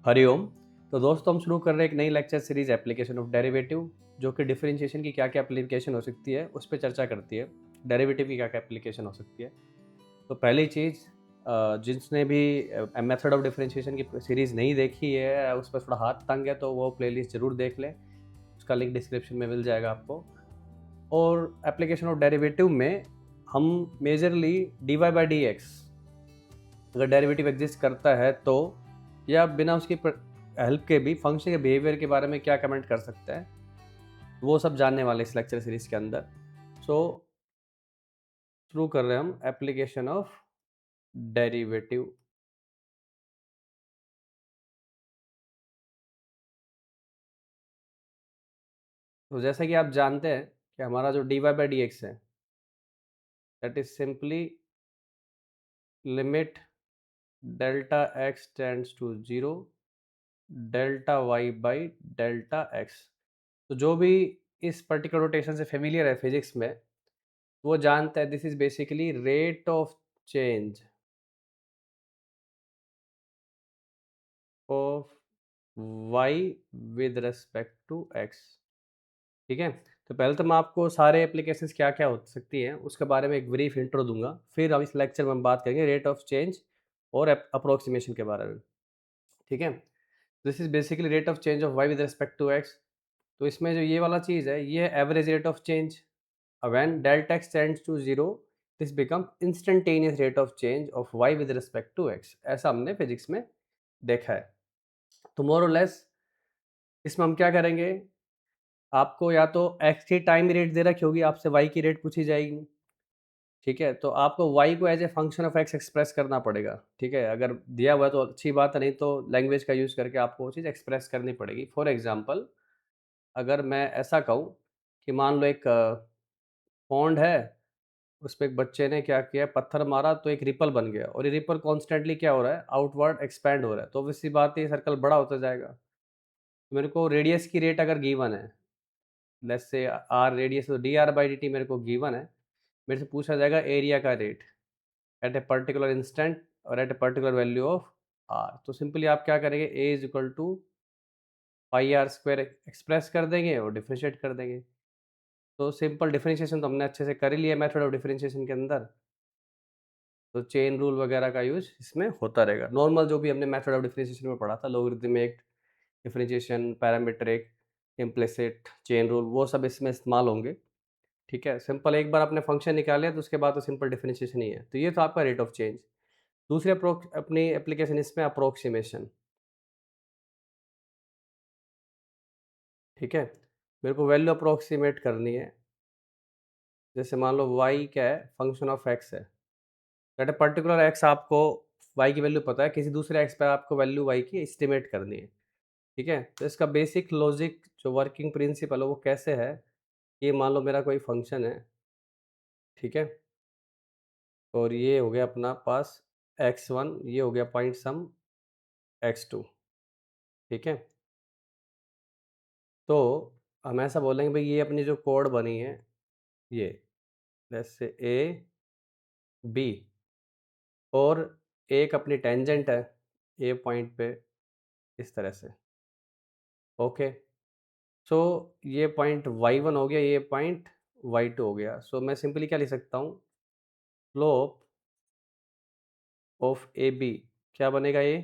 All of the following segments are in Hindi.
हरिओम। तो दोस्तों हम शुरू कर रहे हैं एक नई lecture series application of derivative, जो कि डिफरेंशिएशन की क्या क्या एप्लीकेशन हो सकती है उस पर चर्चा करती है। डेरिवेटिव की क्या क्या एप्लीकेशन हो सकती है। तो पहली चीज़, जिसने भी मेथड ऑफ डिफरेंशिएशन की सीरीज़ नहीं देखी है, उस पर थोड़ा हाथ तंग है, तो वो प्लेलिस्ट ज़रूर देख लें। उसका लिंक डिस्क्रिप्शन में मिल जाएगा आपको। और एप्लीकेशन ऑफ डेरिवेटिव में हम majorly d Y by D x, अगर डेरिवेटिव एग्जिस्ट करता है तो, या बिना उसकी हेल्प के भी फंक्शन के बिहेवियर के बारे में क्या कमेंट कर सकता है, वो सब जानने वाले इस लेक्चर सीरीज के अंदर। सो शुरू कर रहे हैं हम एप्लीकेशन ऑफ डेरिवेटिव। तो जैसा कि आप जानते हैं कि हमारा जो d Y by D x है, that is simply limit delta x tends to zero delta Y by delta x. तो जो भी इस पर्टिकुलर रोटेशन से फेमिलियर है फिजिक्स में, वो जानता है this is basically rate of change of y with respect to x. ठीक है। तो पहले तो मैं आपको सारे एप्लीकेशंस क्या क्या हो सकती हैं उसके बारे में एक ब्रीफ इंट्रो दूंगा, फिर हम इस लेक्चर में हम बात करेंगे रेट ऑफ चेंज और अप्रोक्सीमेशन के बारे में। ठीक है। This is basically rate of change of y with respect to x. तो इसमें जो ये वाला चीज़ है, ये है average rate of change. When delta x tends to zero, this becomes instantaneous rate of change of y with respect to x। ऐसा हमने फिजिक्स में देखा है। तो मोर और लेस इसमें हम क्या करेंगे, आपको या तो x की टाइम रेट दे रखी होगी, आपसे y की रेट पूछी जाएगी। ठीक है। तो आपको y को as a function of x express करना पड़ेगा। ठीक है। अगर दिया हुआ है तो अच्छी बात है, नहीं तो लैंग्वेज का यूज़ करके आपको वो चीज़ एक्सप्रेस करनी पड़ेगी। फॉर एग्जाम्पल, अगर मैं ऐसा कहूँ कि मान लो एक पॉन्ड है, उस पे एक बच्चे ने क्या किया, पत्थर मारा तो एक रिपल बन गया, और ये रिपल कॉन्स्टेंटली क्या हो रहा है, आउटवर्ड एक्सपैंड हो रहा है। तो ऑब्वियसली बात है, ये सर्कल बड़ा होता जाएगा। तो मेरे को रेडियस की रेट अगर गिवन है, लेट्स से आर रेडियस, तो D R by D T मेरे को गिवन है। मेरे से पूछा जाएगा एरिया का rate at a particular instant और at a particular value of r. तो सिंपली आप क्या करेंगे, A is equal to pi are square express कर देंगे और डिफ्रेंशिएट कर देंगे। तो सिंपल डिफरेंशिएशन तो हमने अच्छे से कर ही लिया मेथड ऑफ डिफरेंशिएशन के अंदर। तो चेन रूल वगैरह का यूज़ इसमें होता रहेगा। नॉर्मल जो भी हमने मेथड ऑफ डिफरेंशिएशन में पढ़ा था, logarithmic differentiation, parametric, implicit, chain rule, वो सब इसमें इस्तेमाल होंगे। ठीक है। सिंपल एक बार आपने फंक्शन निकाल लिया तो उसके बाद तो सिंपल डिफरेंशिएशन ही है। तो ये तो आपका रेट ऑफ चेंज। दूसरी अपनी एप्लीकेशन इसमें अप्रोक्सीमेशन। ठीक है। मेरे को वैल्यू अप्रोक्सीमेट करनी है। जैसे मान लो y क्या है, फंक्शन ऑफ x है, दैट ए पर्टिकुलर x आपको y की वैल्यू पता है, किसी दूसरे x पर आपको वैल्यू y की एस्टिमेट करनी है। ठीक है। तो इसका बेसिक लॉजिक जो वर्किंग प्रिंसिपल है वो कैसे है, ये मान लो मेरा कोई फंक्शन है। ठीक है। और ये हो गया अपना पास x1, ये हो गया पॉइंट सम x2। ठीक है। तो हम ऐसा बोलेंगे भाई, ये अपनी जो कोड बनी है, ये जैसे ए बी, और एक अपनी टेंजेंट है ए पॉइंट पे, इस तरह से। ओके। सो ये पॉइंट y1 हो गया, ये पॉइंट y2 हो गया। सो मैं सिंपली क्या लिख सकता हूँ, स्लोप ऑफ ए बी क्या बनेगा, ये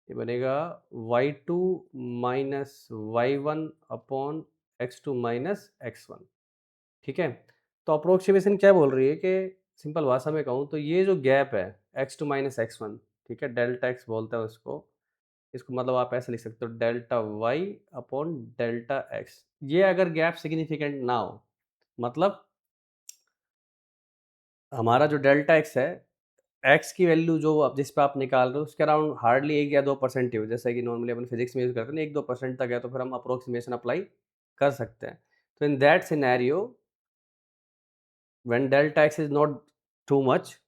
बनेगा y2 minus y1 upon x2 minus x1। ठीक है। तो अप्रोक्सीमेशन क्या बोल रही है कि सिंपल भाषा में कहूँ तो ये जो गैप है x2 माइनस x1, ठीक है, डेल्टा x बोलते हैं उसको। इसको मतलब आप ऐसे लिख सकते हो, delta y upon delta x। ये अगर गैप सिग्निफिकेंट ना हो, मतलब हमारा जो डेल्टा x है, एक्स की वैल्यू जो अब जिस पे आप निकाल रहे हो उसके अराउंड हार्डली 1 या 2% ही हो, जैसे कि नॉर्मली अपन फिजिक्स में यूज करते हैं ना, 1-2% तक है, तो फिर हम अप्रोक्सीमेशन अप्लाई कर सकते हैं। तो in that scenario, when delta x is not too much,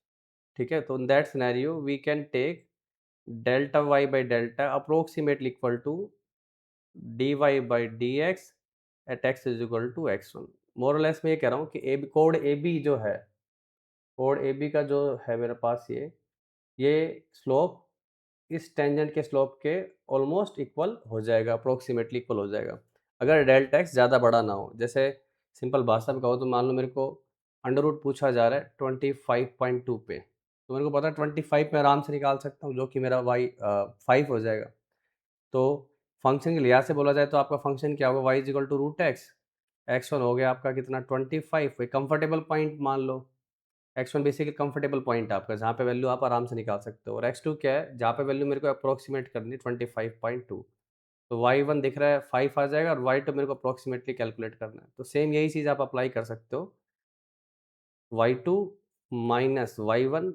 ठीक है, तो in that scenario we can take delta Y by delta approximately equal to D Y by D x at x is equal to x1। मोरलेस मैं ये कह रहा हूँ कि ए कोड ए बी जो है, कोड ए बी का जो है मेरे पास, ये स्लोप इस टेंजेंट के स्लोप के ऑलमोस्ट इक्वल हो जाएगा, अप्रोक्सीमेटली इक्वल हो जाएगा, अगर डेल्टा एक्स ज़्यादा बड़ा ना हो। जैसे सिंपल भाषा में कहो तो मान लो मेरे को अंडर रूट पूछा जा रहा है 25.2 पे, तो मेरे को पता है 25 में आराम से निकाल सकता हूँ, जो कि मेरा वाई 5 हो जाएगा। तो फंक्शन के लिहाज से बोला जाए तो आपका फंक्शन क्या होगा, y is equal to root x, x1 हो गया आपका कितना 25, कंफर्टेबल पॉइंट मान लो। x1 बेसिकली कंफर्टेबल पॉइंट है आपका, जहाँ पे वैल्यू आप आराम से निकाल सकते हो, और x2 क्या है, जहाँ पे वैल्यू मेरे को अप्रोक्सीमेट करनी है 25.2। तो y1 दिख रहा है 5 आ जाएगा, और y2 मेरे को अप्रोक्सीमेटली कैलकुलेट करना है। तो सेम यही चीज़ आप अप्लाई कर सकते हो, y2 minus y1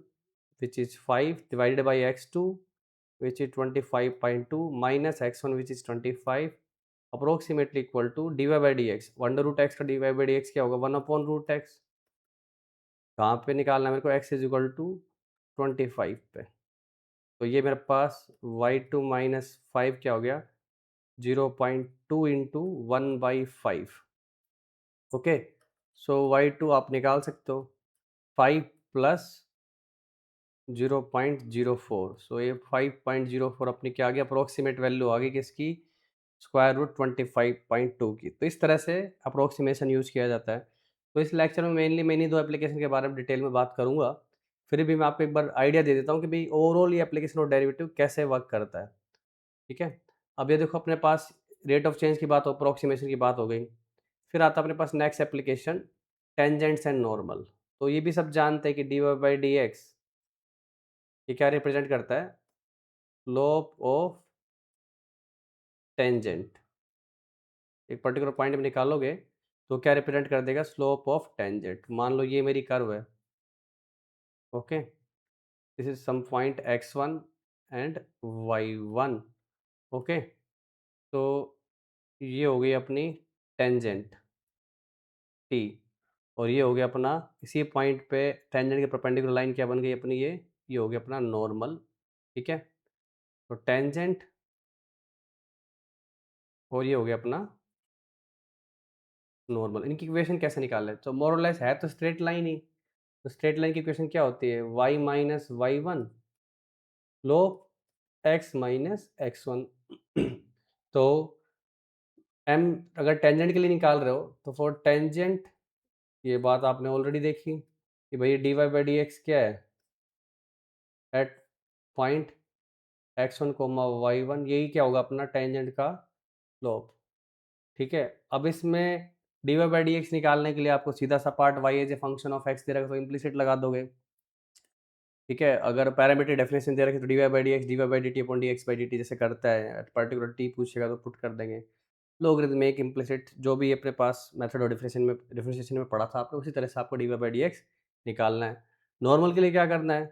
which is 5 divided by x2 which is 25.2 minus x1 which is 25 approximately equal to D Y by D x. Under root x का d Y by D x क्या होगा, 1/√x। कहाँ पे निकालना है मेरे को, x इज इक्वल टू 25 पे। तो ये मेरे पास y2 माइनस 5 क्या हो गया, 0.2 इंटू 1/5। ओके, सो y2 आप निकाल सकते हो 5 प्लस 0.04, सो ये 5.04 अपनी क्या आ गई, अप्रोक्सीमेट वैल्यू आ गई किसकी, स्क्वायर रूट 25.2 की। तो इस तरह से अप्रोक्सीमेशन यूज़ किया जाता है। तो इस लेक्चर में मेनली मैं इन्हीं दो एप्लीकेशन के बारे में डिटेल में बात करूँगा। फिर भी मैं आपको एक बार आइडिया दे देता हूँ कि भाई ओवरऑल ये एप्लीकेशन और डेरिवेटिव कैसे वर्क करता है। ठीक है, अब ये देखो अपने पास रेट ऑफ चेंज की बात हो, अप्रोक्सीमेशन की बात हो गई। फिर आता है अपने पास next application, tangents and normal. तो ये भी सब जानते हैं कि d Y by D x ये क्या रिप्रेजेंट करता है, स्लोप ऑफ टेंजेंट। एक पर्टिकुलर पॉइंट में निकालोगे तो क्या रिप्रेजेंट कर देगा, स्लोप ऑफ टेंजेंट। मान लो ये मेरी कर्व है, okay, this is some point x1 and y1। Okay, तो ये हो गई अपनी टेंजेंट t, और ये हो गया अपना इसी पॉइंट पे टेंजेंट के परपेंडिकुलर लाइन क्या बन गई अपनी, ये हो गया अपना नॉर्मल। ठीक है, तो टेंजेंट और ये हो गया अपना नॉर्मल। इनकी इक्वेशन कैसे निकाल है, तो मोरलेस है तो स्ट्रेट लाइन ही। तो स्ट्रेट लाइन की इक्वेशन क्या होती है, y minus y one slope x minus x1। तो m अगर टेंजेंट के लिए निकाल रहे हो तो फॉर टेंजेंट, ये बात आपने ऑलरेडी देखी कि भाई d Y by D x क्या है, at point x1 comma y one, यही क्या होगा अपना टेंजेंट का स्लोप। ठीक है, अब इसमें d Y by D x निकालने के लिए आपको सीधा सा part y as a function of x दे रखा तो इम्प्लिसिट लगा दोगे। ठीक है, अगर पैरामीट्रिक डेफिनेशन दे रखी तो d Y by D x D Y by D t upon d x by D t जैसे करता है, पर्टिकुलर टी पूछेगा तो पुट कर देंगे। लोगरिथम एक इम्प्लिसिट जो भी अपने पास मेथड और डिफरेंशिएशन में पढ़ा था आपने, उसी तरह से आपको d Y by D x निकालना है। नॉर्मल के लिए क्या करना है,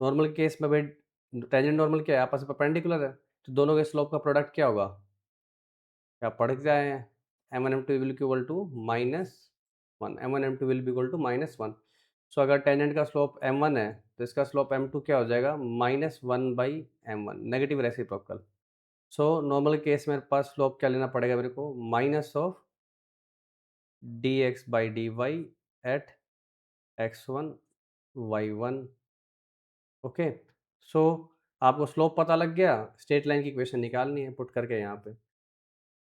नॉर्मल केस में भाई टेंजेंट नॉर्मल क्या है, आपस में परपेंडिकुलर है, तो दोनों के स्लोप का प्रोडक्ट क्या होगा, क्या पढ़ के आए हैं, m one m two will equal to minus one, m one m two will be equal to minus one. So अगर टेंजेंट का स्लोप m1 है तो इसका स्लोप m2 क्या हो जाएगा, -1/m1, negative reciprocal. So normal case में मेरे पास स्लोप क्या लेना पड़ेगा मेरे को, minus of d x by d y at x1 y1। Okay, so आपको स्लोप पता लग गया, स्ट्रेट लाइन की इक्वेशन निकालनी है पुट करके यहाँ पे।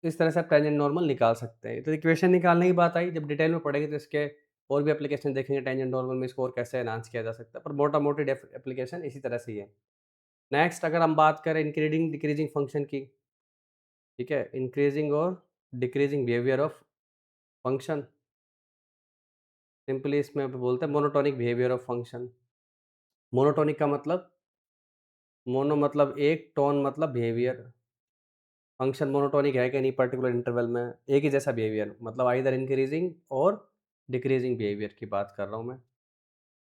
इस तरह से आप टेंजेंट नॉर्मल निकाल सकते हैं। तो इक्वेशन निकालने की बात आई, जब डिटेल में पढ़ेंगे तो इसके और भी एप्लीकेशन देखेंगे टेंजेंट नॉर्मल में, इसको और कैसे एनहांस किया जा सकता है, पर मोटा मोटी एप्लीकेशन इसी तरह से ही है। नेक्स्ट अगर हम बात करें इंक्रीजिंग डिक्रीजिंग फंक्शन की, ठीक है, इंक्रीजिंग और decreasing behaviour of function, simply इसमें बोलते हैं monotonic behaviour of function. Monotonic का मतलब, मोनो मतलब एक, टोन मतलब बिहेवियर। फंक्शन मोनोटोनिक है कि नहीं, पर्टिकुलर इंटरवल में एक ही जैसा बिहेवियर, मतलब आइदर इंक्रीजिंग और डिक्रीजिंग बिहेवियर की बात कर रहा हूँ मैं।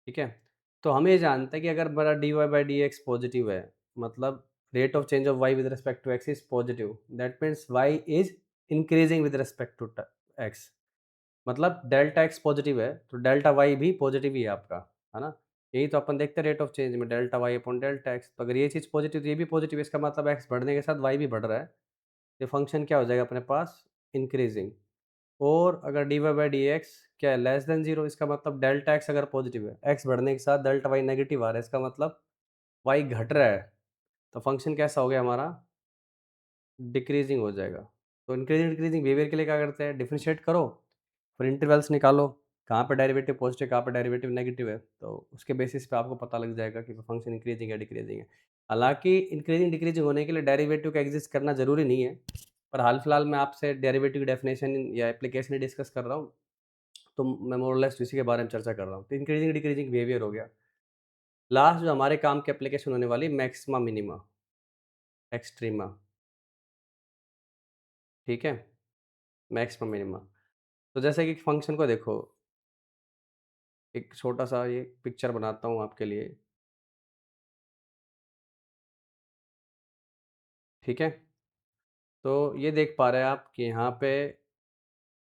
ठीक है, तो हम ये जानते हैं कि अगर मेरा d Y by D x positive है, मतलब rate of change of y with respect to x is positive, that means y is increasing with respect to x. मतलब डेल्टा एक्स पॉजिटिव है तो डेल्टा वाई भी पॉजिटिव ही है आपका, है ना। यही तो अपन देखते हैं रेट ऑफ चेंज में, delta y upon delta x. तो अगर ये चीज़ पॉजिटिव तो ये भी पॉजिटिव है, इसका मतलब एक्स बढ़ने के साथ वाई भी बढ़ रहा है, ये फंक्शन क्या हो जाएगा अपने पास, इंक्रीजिंग। और अगर d Y by D x क्या है, लेस देन जीरो, इसका मतलब डेल्टा एक्स अगर पॉजिटिव है, एक्स बढ़ने के साथ डेल्टा वाई नेगेटिव आ रहा है, इसका मतलब वाई घट रहा है तो फंक्शन कैसा हो गया हमारा, डिक्रीजिंग हो जाएगा। तो इंक्रीजिंग डिक्रीजिंग बिहेवियर के लिए क्या करते हैं, डिफरेंशिएट करो, फिर इंटरवल्स निकालो, कहाँ पे डेरिवेटिव पॉजिटिव कहाँ पे डेरिवेटिव नेगेटिव है, तो उसके बेसिस पे आपको पता लग जाएगा कि फंक्शन इंक्रीजिंग या डिक्रीजिंग है। हालांकि इंक्रीजिंग डिक्रीजिंग होने के लिए डेरिवेटिव का एग्जिस्ट करना जरूरी नहीं है, पर हाल फिलहाल मैं आपसे डेरिवेटिव की डेफिनेशन या एप्लीकेशन ही डिस्कस कर रहा हूँ, तो मैं मोर लेस इसी के बारे में चर्चा कर रहा हूँ। तो इंक्रीजिंग डिक्रीजिंग बिहेवियर हो गया। लास्ट जो हमारे काम की एप्लीकेशन होने वाली, मैक्सिमा मिनिमा एक्सट्रीमा, ठीक है, मैक्सिमा मिनिमा। तो जैसे कि फंक्शन को देखो, एक छोटा सा ये पिक्चर बनाता हूँ आपके लिए, ठीक है। तो ये देख पा रहे हैं आप कि यहाँ पे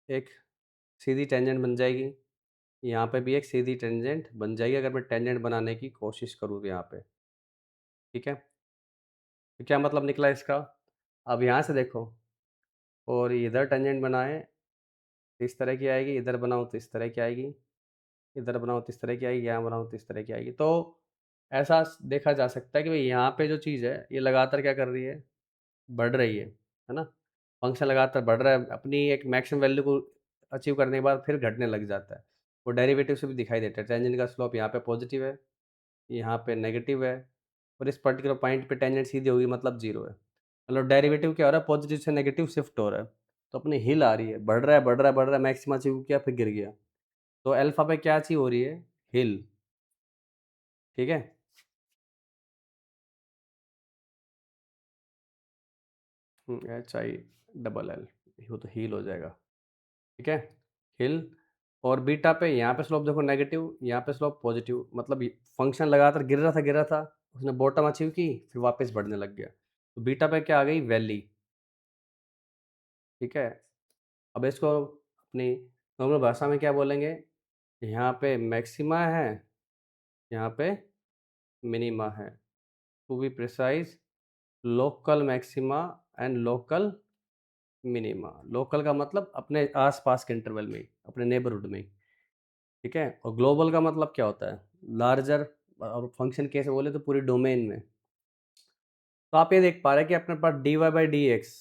एक सीधी टेंजेंट बन जाएगी, यहाँ पे भी एक सीधी टेंजेंट बन जाएगी अगर मैं टेंजेंट बनाने की कोशिश करूँ तो यहाँ पे, ठीक है। तो क्या मतलब निकला इसका, अब यहाँ से देखो, और इधर टेंजेंट बनाए तो इस तरह की आएगी, इधर बनाऊँ तो इस तरह की आएगी, इधर बनाओ तो इस तरह की आएगी, यहाँ बनाओ तो इस तरह की आएगी। तो ऐसा देखा जा सकता है कि भाई यहाँ पे जो चीज़ है ये लगातार क्या कर रही है, बढ़ रही है ना। फंक्शन लगातार बढ़ रहा है, अपनी एक मैक्सिमम वैल्यू को अचीव करने के बाद फिर घटने लग जाता है। वो डेरिवेटिव से भी दिखाई देता है, टेंजेंट का स्लोप यहाँ पे पॉजिटिव है, यहाँ पे नेगेटिव है, और इस पर्टिकुलर पॉइंट पे टेंजेंट सीधी होगी मतलब जीरो है। मतलब डेरिवेटिव क्या हो रहा है, पॉजिटिव से नेगेटिव शिफ्ट हो रहा है, तो अपनी हिल आ रही है, बढ़ रहा है बढ़ रहा है बढ़ रहा है, मैक्सिमम अचीव किया फिर गिर गया। तो अल्फा पे क्या अचीव हो रही है, हिल, ठीक है। HILL, वो तो हील हो जाएगा, ठीक है, हिल। और बीटा पे यहाँ पे स्लोप देखो नेगेटिव, यहाँ पे स्लोप पॉजिटिव, मतलब फंक्शन लगातार गिर रहा था, उसने बॉटम अचीव की फिर वापस बढ़ने लग गया, तो बीटा पे क्या आ गई, वैली, ठीक है। अब इसको अपनी नॉर्मल भाषा में क्या बोलेंगे, यहाँ पे मैक्सिमा है, यहाँ पे मिनिमा है, to be precise local maxima and local minima. Local का मतलब अपने आसपास के इंटरवल में, अपने नेबरहुड में, ठीक है। और ग्लोबल का मतलब क्या होता है, लार्जर, और फंक्शन कैसे बोले तो पूरी डोमेन में। तो आप ये देख पा रहे हैं कि अपने पास d Y by D x,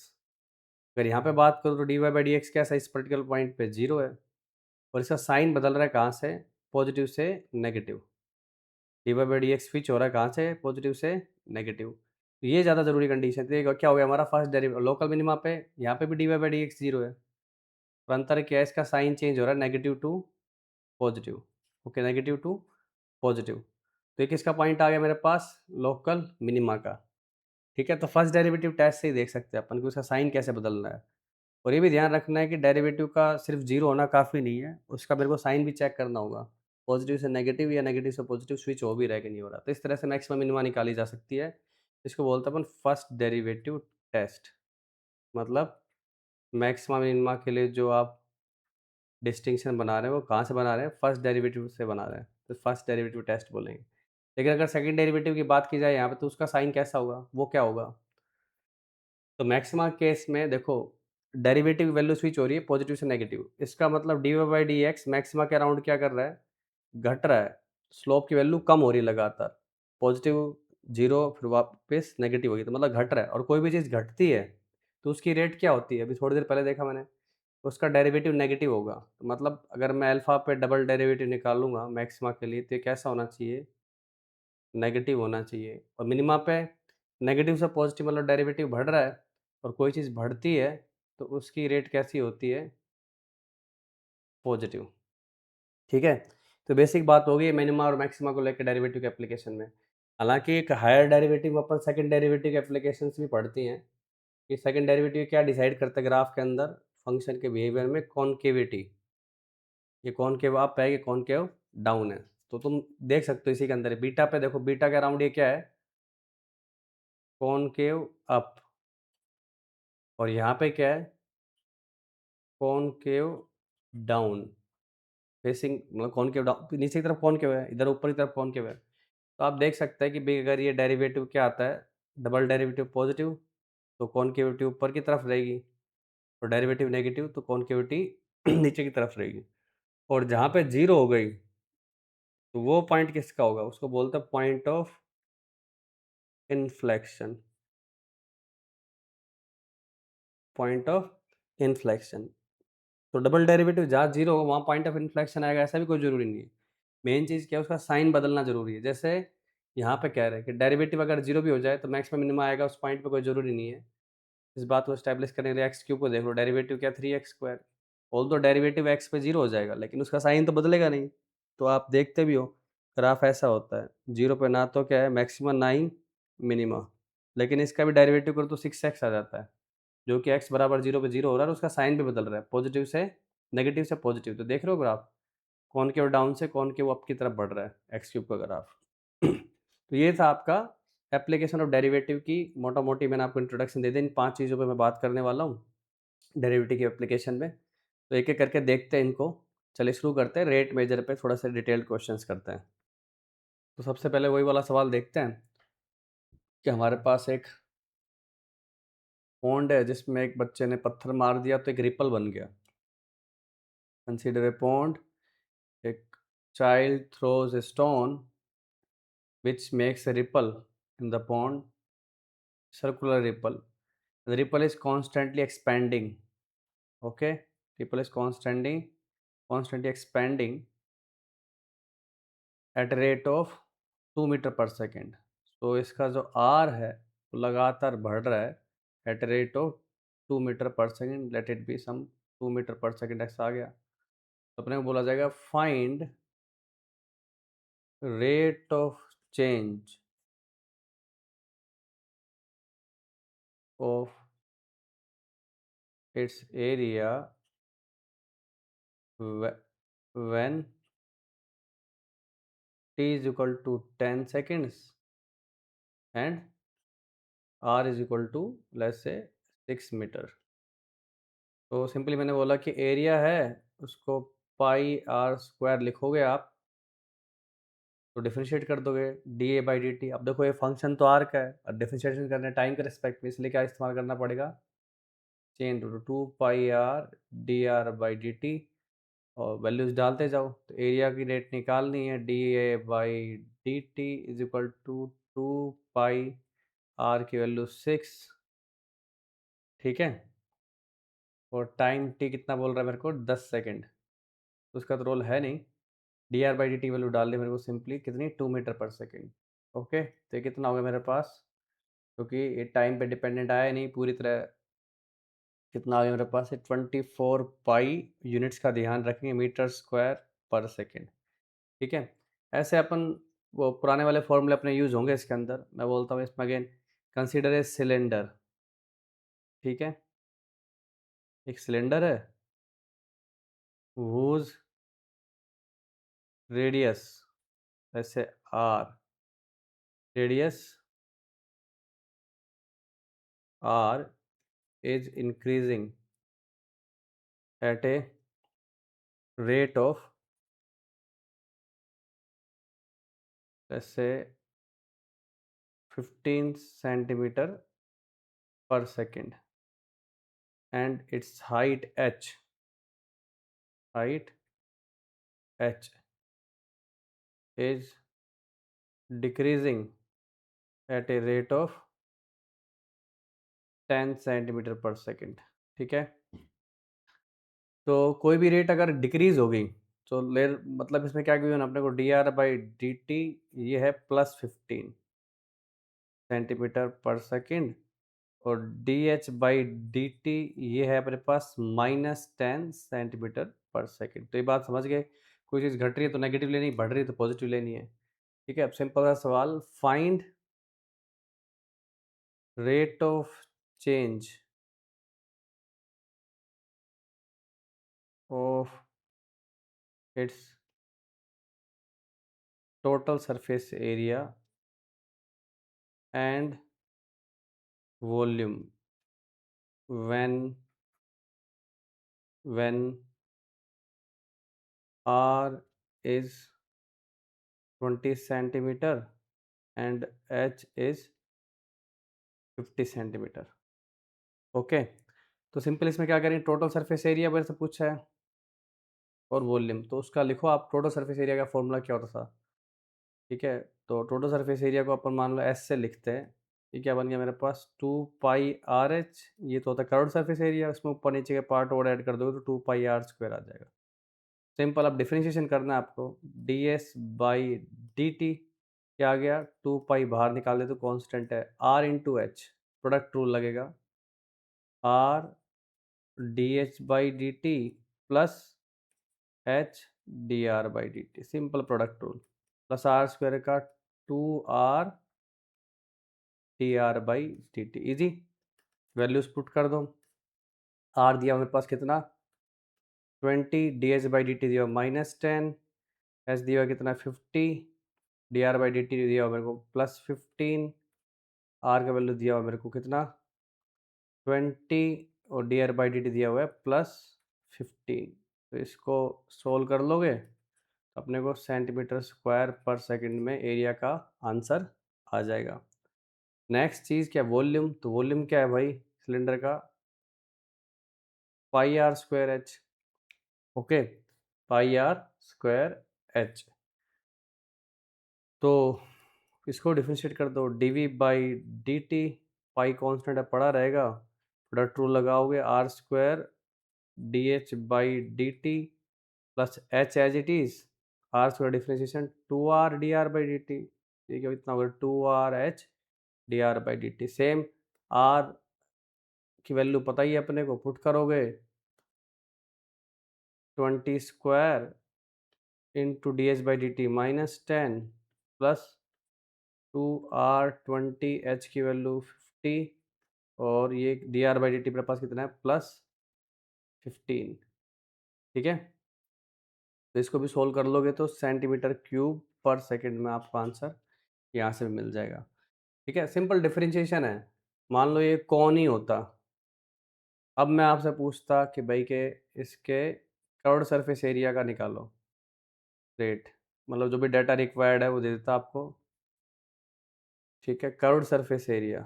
अगर यहाँ पे बात करूँ तो d Y by D x कैसा, इस पर्टिकुलर पॉइंट पे जीरो है, और इसका साइन बदल रहा है कहाँ से, पॉजिटिव से negative. D Y by D x switch हो रहा है कहाँ से, पॉजिटिव से नेगेटिव। तो ये ज़्यादा जरूरी कंडीशन है। तो ये क्या हो गया हमारा फर्स्ट डेरिवेटिव लोकल मिनिमा पे, यहाँ पे भी d Y by D x zero है, और अंतर क्या है, इसका साइन चेंज हो रहा है negative to positive, okay, negative to positive. तो ये किसका पॉइंट आ गया मेरे पास, लोकल मिनिमा का, ठीक है। तो फर्स्ट डेरिवेटिव टेस्ट से ही देख सकते हैं अपन कि उसका साइन कैसे बदलना है। और ये भी ध्यान रखना है कि डेरिवेटिव का सिर्फ जीरो होना काफ़ी नहीं है, उसका मेरे को साइन भी चेक करना होगा, पॉजिटिव से नेगेटिव या नेगेटिव से पॉजिटिव स्विच हो भी रहा है कि नहीं हो रहा। तो इस तरह से मैक्सिमम मिनिमा निकाली जा सकती है। इसको बोलते हैं अपन फर्स्ट डेरिवेटिव टेस्ट। मतलब मैक्सिमम मिनिमा के लिए जो आप डिस्टिंक्शन बना रहे हैं वो कहाँ से बना रहे हैं, फर्स्ट डेरिवेटिव से बना रहे हैं, तो फर्स्ट डेरिवेटिव टेस्ट बोलेंगे। लेकिन अगर सेकंड डेरिवेटिव की बात की जाए यहाँ पे, तो उसका साइन कैसा होगा, वो क्या होगा। तो मैक्सिमा केस में देखो, डेरिवेटिव वैल्यू स्विच हो रही है पॉजिटिव से नेगेटिव, इसका मतलब D Y by D X maxima के अराउंड क्या कर रहा है, घट रहा है, स्लोप की वैल्यू कम हो रही है लगातार, पॉजिटिव जीरो फिर वापस नेगेटिव होगी, तो मतलब घट रहा है। और कोई भी चीज़ घटती है तो उसकी रेट क्या होती है, अभी थोड़ी देर पहले देखा मैंने, उसका डेरिवेटिव नेगेटिव होगा। तो मतलब अगर मैं अल्फा पे डबल डेरिवेटिव निकालूंगा मैक्सिमा के लिए, तो ये कैसा होना चाहिए, नेगेटिव होना चाहिए। और मिनिमा पे नेगेटिव से पॉजिटिव मतलब डेरिवेटिव बढ़ रहा है, और कोई चीज़ बढ़ती है तो उसकी रेट कैसी होती है, पॉजिटिव, ठीक है। तो बेसिक बात होगी मिनिमा और मैक्सिमा को लेकर डेरिवेटिव के एप्लीकेशन में। हालांकि एक हायर डेरिवेटिव अपन सेकंड डेरिवेटिव के एप्लीकेशन भी पढ़ती हैं, कि सेकंड डेरिवेटिव क्या डिसाइड करता है ग्राफ के अंदर फंक्शन के बिहेवियर में, कॉनकेविटी, ये कॉनकेव अप है, ये कॉनकेव डाउन है। तो तुम देख सकते हो इसी के अंदर बीटा पे देखो, बीटा के अराउंड ये क्या है, कॉनकेव अप, और यहाँ पे क्या है, कॉनकेव डाउन, फेसिंग मतलब कॉनकेव डाउन, नीचे की तरफ कॉनकेव है, इधर ऊपर की तरफ कॉनकेव है। तो आप देख सकते हैं कि भाई अगर ये डेरिवेटिव क्या आता है, डबल डेरिवेटिव पॉजिटिव, तो कॉनकेविटी ऊपर की तरफ रहेगी, और डेरिवेटिव नेगेटिव तो कॉनकेविटी नीचे की तरफ रहेगी। और जहाँ पे जीरो हो गई, तो वो पॉइंट किसका होगा, उसको बोलते हैं point of inflection, point of inflection. तो डबल डेरिवेटिव जहाँ जीरो हो वहाँ पॉइंट ऑफ इन्फ्लेक्शन आएगा, ऐसा भी कोई ज़रूरी नहीं है। मेन चीज़ क्या है, उसका साइन बदलना ज़रूरी है। जैसे यहाँ पे कह रहे हैं कि डेरिवेटिव अगर जीरो भी हो जाए तो मैक्सिमम मिनिमम आएगा, उस पॉइंट पे कोई ज़रूरी नहीं है। इस बात को स्टैब्लिश करने के लिए एक्स क्यूब को देख लो, डेरिवेटिव क्या 3x²। ऑल दो डेरिवेटिव एक्स पे जीरो हो जाएगा लेकिन उसका साइन तो बदलेगा नहीं। तो आप देखते भी हो ग्राफ ऐसा होता है, जीरो पे ना तो क्या है मैक्सिमम ना ही मिनिमम, लेकिन इसका भी डेरिवेटिव करो तो 6x आ जाता है, जो कि x बराबर जीरो पे जीरो हो रहा है और उसका साइन भी बदल रहा है, पॉजिटिव से नेगेटिव से पॉजिटिव। तो देख रहे हो ग्राफ, कौन के वो डाउन से कौन के वो अप की तरफ बढ़ रहा है, एक्स क्यूब का ग्राफ। तो ये था आपका एप्लीकेशन ऑफ डेरिवेटिव की मोटा मोटी मैंने आपको इंट्रोडक्शन दे दी। इन 5 चीज़ों पे मैं बात करने वाला हूँ डेरिवेटिव की एप्लीकेशन में। तो एक एक करके देखते हैं इनको। चलिए शुरू करते हैं, रेट मेजर पे थोड़ा सा डिटेल्ड क्वेश्चंस करते हैं। तो सबसे पहले वही वाला सवाल देखते हैं कि हमारे पास एक पॉन्ड है जिसमें एक बच्चे ने पत्थर मार दिया तो एक रिपल बन गया। कंसीडर ए पॉन्ड, एक child throws a stone which makes a ripple in the pond, circular ripple. The ripple is constantly expanding. Okay, ripple is constantly expanding at a rate of 2 metre per second. तो इसका जो R है वो लगातार बढ़ रहा है at a rate of 2 metre per second. Let it be some 2 metre per second ऐसा आ गया। तो अपने को बोला जाएगा find rate of change of its area when t is equal to 10 seconds and r is equal to let's say 6 metre. तो सिंपली मैंने बोला कि एरिया है उसको पाई आर स्क्वायर लिखोगे आप, तो डिफरेंशिएट कर दोगे D A by D T. अब देखो ये फंक्शन तो आर का है और डिफरेंशिएशन करने टाइम के रिस्पेक्ट में, इसलिए क्या इस्तेमाल करना पड़ेगा, chain rule 2 pi R D are by D T, और वैल्यूज डालते जाओ। तो एरिया की रेट निकालनी है, D A by D T is equal to 2 pi R की वैल्यू 6, ठीक है, और टाइम टी कितना बोल रहा है मेरे को 10 सेकेंड। तो उसका तो रोल है नहीं, D R by D T value डाल दी मेरे को सिंपली कितनी 2 मीटर पर सेकेंड। ओके, तो ये कितना हो गया मेरे पास, क्योंकि ये टाइम पे डिपेंडेंट आया नहीं पूरी तरह। कितना आ गया मेरे पास, 24 पाई यूनिट्स का ध्यान रखेंगे, मीटर स्क्वायर पर सेकेंड, ठीक है। ऐसे अपन वो पुराने वाले फॉर्मूले अपने यूज होंगे इसके अंदर। मैं बोलता हूँ इसमें अगेन, कंसीडर ए सिलेंडर, ठीक है, एक सिलेंडर है whose रेडियस, जैसे R, radius R is increasing at a rate of जैसे 15 centimetre per second and its height h is decreasing at a rate of 10 centimetre per second, ठीक है। तो कोई भी रेट अगर डिक्रीज हो गई तो ले मतलब इसमें क्या गिवन अपने को, D R by D T ये है +15 सेंटीमीटर पर सेकेंड, और D H by D T ये है अपने पास -10 सेंटीमीटर पर सेकेंड। तो ये बात समझ गए, कोई चीज़ घट रही है तो नेगेटिव लेनी, बढ़ रही है तो पॉजिटिव लेनी है, ठीक है। अब सिंपल सा सवाल, find rate of change of its total surface area and volume when r is 20 centimetre and h is 50 centimetre. Okay, तो सिंपल इसमें क्या करें, टोटल सरफेस एरिया मेरे से पूछा है और वॉल्यूम, तो उसका लिखो आप, टोटल सरफेस एरिया का फॉर्मूला क्या होता था, ठीक है। तो टोटल सरफेस एरिया को अपन मान लो एस से लिखते हैं। ये क्या बन गया मेरे पास 2πRH, ये तो होता है कर्व्ड सरफेस एरिया, उसमें ऊपर नीचे के पार्ट और ऐड कर दोगे तो 2πr² आ जाएगा। सिंपल, अब डिफरेंशिएशन करना है आपको। ds/dt क्या आ गया, 2π बाहर निकाल दे तो कांस्टेंट है, r/h प्रोडक्ट रूल लगेगा, r dh/dt plus h dr/dt, simple product rule, plus R square का 2r dr/dt, easy. Values put कर दो। r दिया मेरे पास कितना 20, dh/dt दिया -10, h दिया कितना 50, dr/dt दिया मेरे को +15, r का वैल्यू दिया हुआ मेरे को कितना 20 और dr/dt दिया हुआ है +15। तो इसको सोल्व कर लोगे तो अपने को सेंटीमीटर स्क्वायर पर सेकंड में एरिया का आंसर आ जाएगा। नेक्स्ट चीज़ क्या, वॉल्यूम। तो वॉल्यूम क्या है भाई सिलेंडर का, πr²h। Okay, πr²h। तो इसको डिफरेंशिएट कर दो, dv/dt, पाई कांस्टेंट है पड़ा रहेगा, प्रोडक्ट रूल लगाओगे, r² dh/dt plus h as it is, r² differentiation 2r dr/dt, ठीक है, इतना होगा 2rh dr/dt। सेम r की वैल्यू पता ही है अपने को, पुट करोगे 20² इंटू dh/dt -10 प्लस 2r20h की वैल्यू 50 और ये dr/dt मेरे पास कितना है +15। ठीक है, तो इसको भी सोल्व कर लोगे तो सेंटीमीटर क्यूब पर सेकंड में आपको आंसर यहाँ से भी मिल जाएगा। ठीक है, सिंपल डिफरेंशिएशन है। मान लो ये कौन ही होता, अब मैं आपसे पूछता कि भाई के इसके कर्व्ड सरफेस एरिया का निकालो रेट, मतलब जो भी डाटा रिक्वायर्ड है वो दे देता आपको। ठीक है, कर्व्ड सरफेस एरिया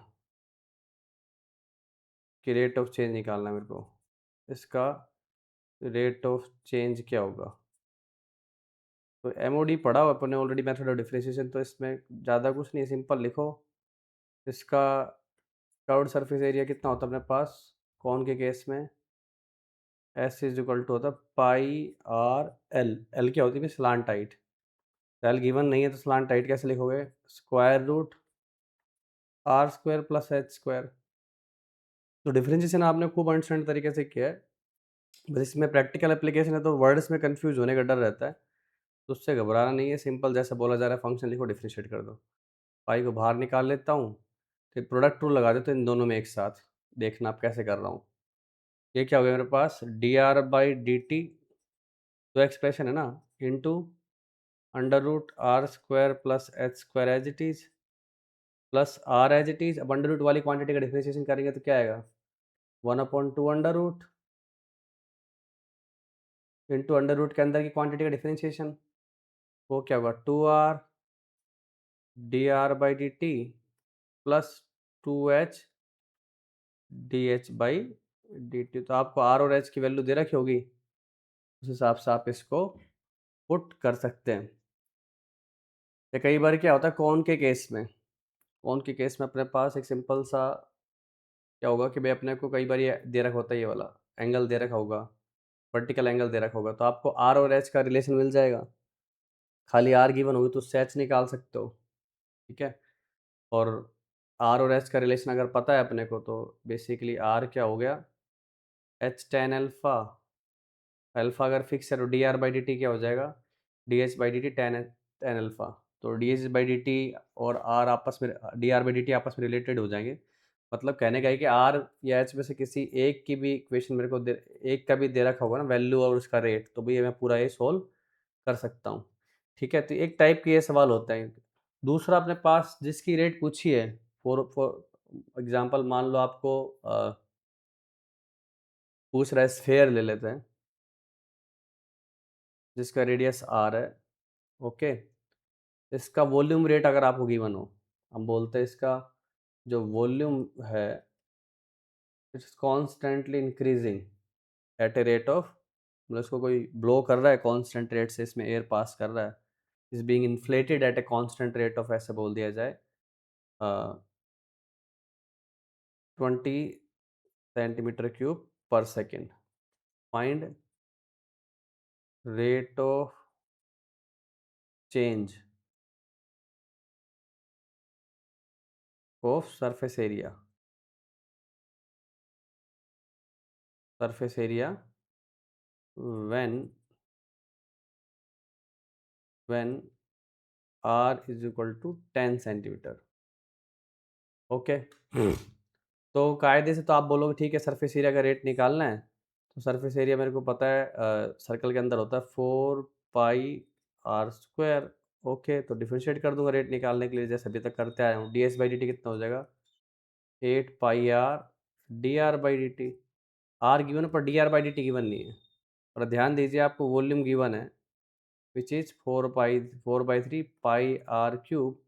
की रेट ऑफ चेंज निकालना है मेरे को, इसका रेट ऑफ चेंज क्या होगा। तो एमओडी पढ़ा हुआ अपने ऑलरेडी, मेथड ऑफ डिफरेंशिएशन, तो इसमें ज़्यादा कुछ नहीं है, सिंपल लिखो। इसका कर्व्ड सरफेस एरिया कितना होता है अपने पास कौन के केस में, एस इज इक्वल टू होता है πr/l। एल क्या होती है स्लांट हाइट, एल गिवन नहीं है तो स्लांट हाइट कैसे लिखोगे, √r² प्लस h²। तो डिफरेंशिएशन आपने खूब अंडरस्टैंड तरीके से किया है, बस इसमें प्रैक्टिकल एप्लीकेशन है तो वर्ड्स में कंफ्यूज होने का डर रहता है, तो उससे घबराना नहीं है। सिंपल जैसा बोला जा रहा है फंक्शन लिखो, डिफरेंशिएट कर दो। पाई को बाहर निकाल लेता हूँ, फिर प्रोडक्ट रूल लगा देते हैं इन दोनों में एक साथ, देखना आप कैसे कर रहा हूँ। ये क्या हो गया मेरे पास dr/dt, जो एक्सप्रेशन है ना, into √r² plus h² as it is plus r as it is. अब अंडर रूट वाली क्वांटिटी का डिफरेंशिएशन करेंगे तो क्या आएगा 1/2 under root into under root के अंदर की क्वांटिटी का डिफरेंशिएशन, वो क्या होगा 2r dr/dt plus 2h dh/dt। तो आपको r और h की वैल्यू दे रखी होगी, उस हिसाब से आप इसको पुट कर सकते हैं। या कई बार क्या होता है कौन के केस में, कौन के केस में अपने पास एक सिंपल सा क्या होगा कि भाई अपने को कई बार ये दे रखा होता है, ये वाला एंगल दे रखा होगा, वर्टिकल एंगल दे रखा होगा, तो आपको आर और एच का रिलेशन मिल जाएगा। खाली आर गिवन होगी तो उससे एच निकाल सकते हो। ठीक है, और आर और एच का रिलेशन अगर पता है अपने को तो बेसिकली आर क्या हो गया H tan अल्फ़ा, अल्फ़ा अगर फिक्स है तो dr/dt क्या हो जाएगा dh/dt tan अल्फ़ा। तो dh/dt और r आपस में dr/dt आपस में रिलेटेड हो जाएंगे, मतलब कहने का है कि r या h में से किसी एक की भी इक्वेशन मेरे को एक का भी दे रखा होगा ना वैल्यू और उसका रेट, तो भैया मैं पूरा ये सोल्व कर सकता हूँ। ठीक है, तो एक टाइप के ये सवाल होता है। दूसरा अपने पास जिसकी रेट पूछी है, फॉर एग्जांपल मान लो आपको पूछ रहा है स्फेयर ले लेते हैं जिसका रेडियस r है। ओके, इसका वॉल्यूम रेट अगर आपको गिवन हो, हम बोलते हैं इसका जो वॉल्यूम है it's constantly increasing at a rate of, मतलब इसको कोई ब्लो कर रहा है कॉन्स्टेंट रेट से, इसमें एयर पास कर रहा है, is being inflated at a constant rate of, ऐसे बोल दिया जाए 20 centimetre cube per second. Find rate of change of surface area, surface area when r is equal to 10 centimetre. Okay. तो कायदे से तो आप बोलोगे ठीक है सरफेस एरिया का रेट निकालना है, तो सरफेस एरिया मेरे को पता है सर्कल के अंदर होता है 4 पाई r स्क्वायर। ओके, तो डिफरेंशिएट कर दूंगा रेट निकालने के लिए जैसे अभी तक करते आया हूँ। ds/dt कितना हो जाएगा 8 पाई r dr/dt। r गिवन है पर dr/dt गिवन नहीं है। और ध्यान दीजिए आपको वॉल्यूम गिवन है which is 4/3 pi r cube.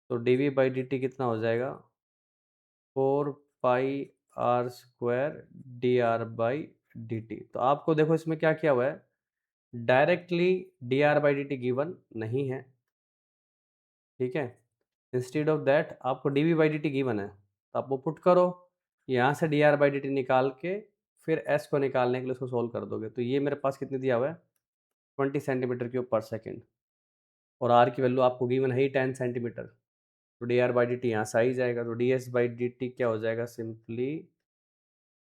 तो dv/dt कितना हो जाएगा 4 पाई r स्क्वायर dr/dt। तो आपको देखो इसमें क्या किया हुआ है, डायरेक्टली dr/dt गिवन नहीं है, ठीक है। इंस्टेड ऑफ दैट आपको dv/dt गिवन है, तो आप वो पुट करो, यहाँ से dr/dt निकाल के फिर s को निकालने के लिए उसको सोल्व कर दोगे। तो ये मेरे पास कितने दिया हुआ है 20 सेंटीमीटर क्यूब पर सेकेंड, और r की वैल्यू आपको गिवन है ही 10 सेंटीमीटर। तो dr/dt यहाँ से आ ही जाएगा। तो ds/dt क्या हो जाएगा सिंपली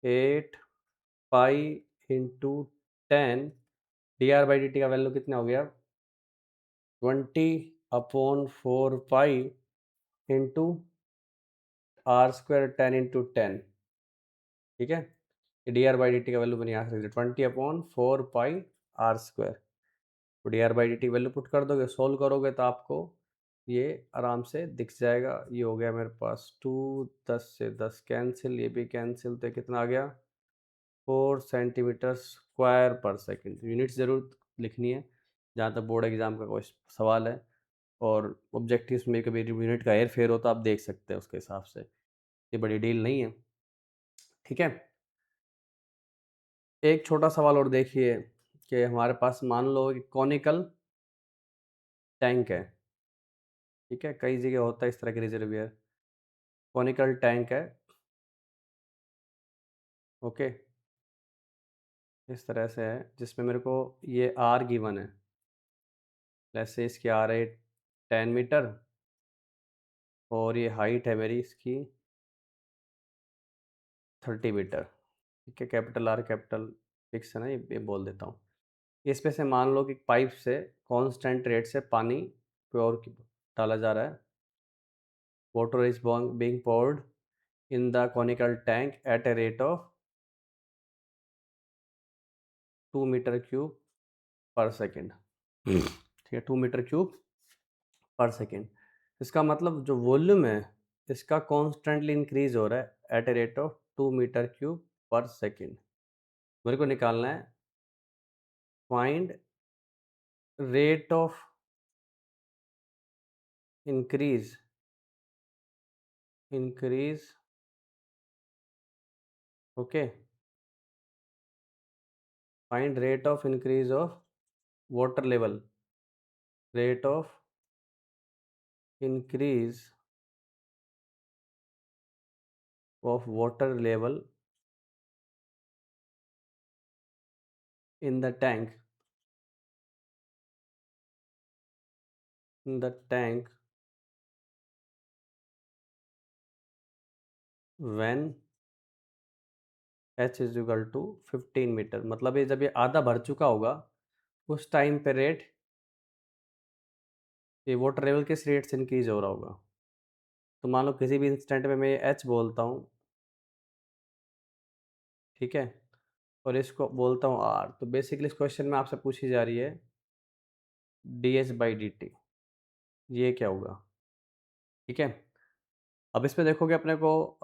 8 पाई × 10। dr/dt का वैल्यू कितना हो गया 20/4 पाई इंटू r² 10 × 10, ठीक है। dr/dt का वैल्यू मैंने यहाँ से 20/4 पाई r²। तो dr/dt वैल्यू पुट कर दोगे, सोल्व करोगे तो आपको ये आराम से दिख जाएगा। ये हो गया मेरे पास 2, 10 से 10 कैंसिल, ये भी कैंसिल, तो कितना आ गया 4 सेंटीमीटर स्क्वायर पर सेकेंड। यूनिट्स ज़रूर लिखनी है जहाँ तक बोर्ड एग्जाम का कोई सवाल है, और ऑब्जेक्टिव्स में कभी यूनिट का हेर फेर हो तो आप देख सकते हैं उसके हिसाब से, ये बड़ी डील नहीं है, ठीक है। एक छोटा सवाल और देखिए कि हमारे पास मान लो कि कॉनिकल टैंक है, ठीक है, कई जगह होता है इस तरह के रिजर्वियर। कॉनिकल टैंक है, ओके, इस तरह से है जिसमें मेरे को ये आर गिवन है, जैसे इसकी आर है 10 मीटर, और ये हाइट है मेरी इसकी 30 मीटर, ठीक है। कैपिटल आर कैपिटल फिक्स है ना, ये बोल देता हूँ। इसमें से मान लो कि पाइप से कांस्टेंट रेट से पानी प्योर डाला जा रहा है। Water is being poured in the conical tank at a rate of 2 metre cube per second, ठीक है, 2 मीटर क्यूब पर सेकेंड। इसका मतलब जो वॉल्यूम है इसका कॉन्स्टेंटली इंक्रीज हो रहा है at a rate of 2 metre cube per second. मेरे को निकालना है find rate of increase okay, find rate of increase of water level, rate of increase of water level in the tank when h is equal to 15 metre. मतलब ये जब ये आधा भर चुका होगा उस टाइम पे रेट, ये वाटर लेवल किस रेट से इंक्रीज हो रहा होगा। तो मान लो किसी भी इंस्टेंट में मैं ये h बोलता हूँ, ठीक है, और इसको बोलता हूँ r। तो बेसिकली इस क्वेश्चन में आपसे पूछी जा रही है ds/dt, ये क्या होगा, ठीक है। अब इसमें देखोगे अपने को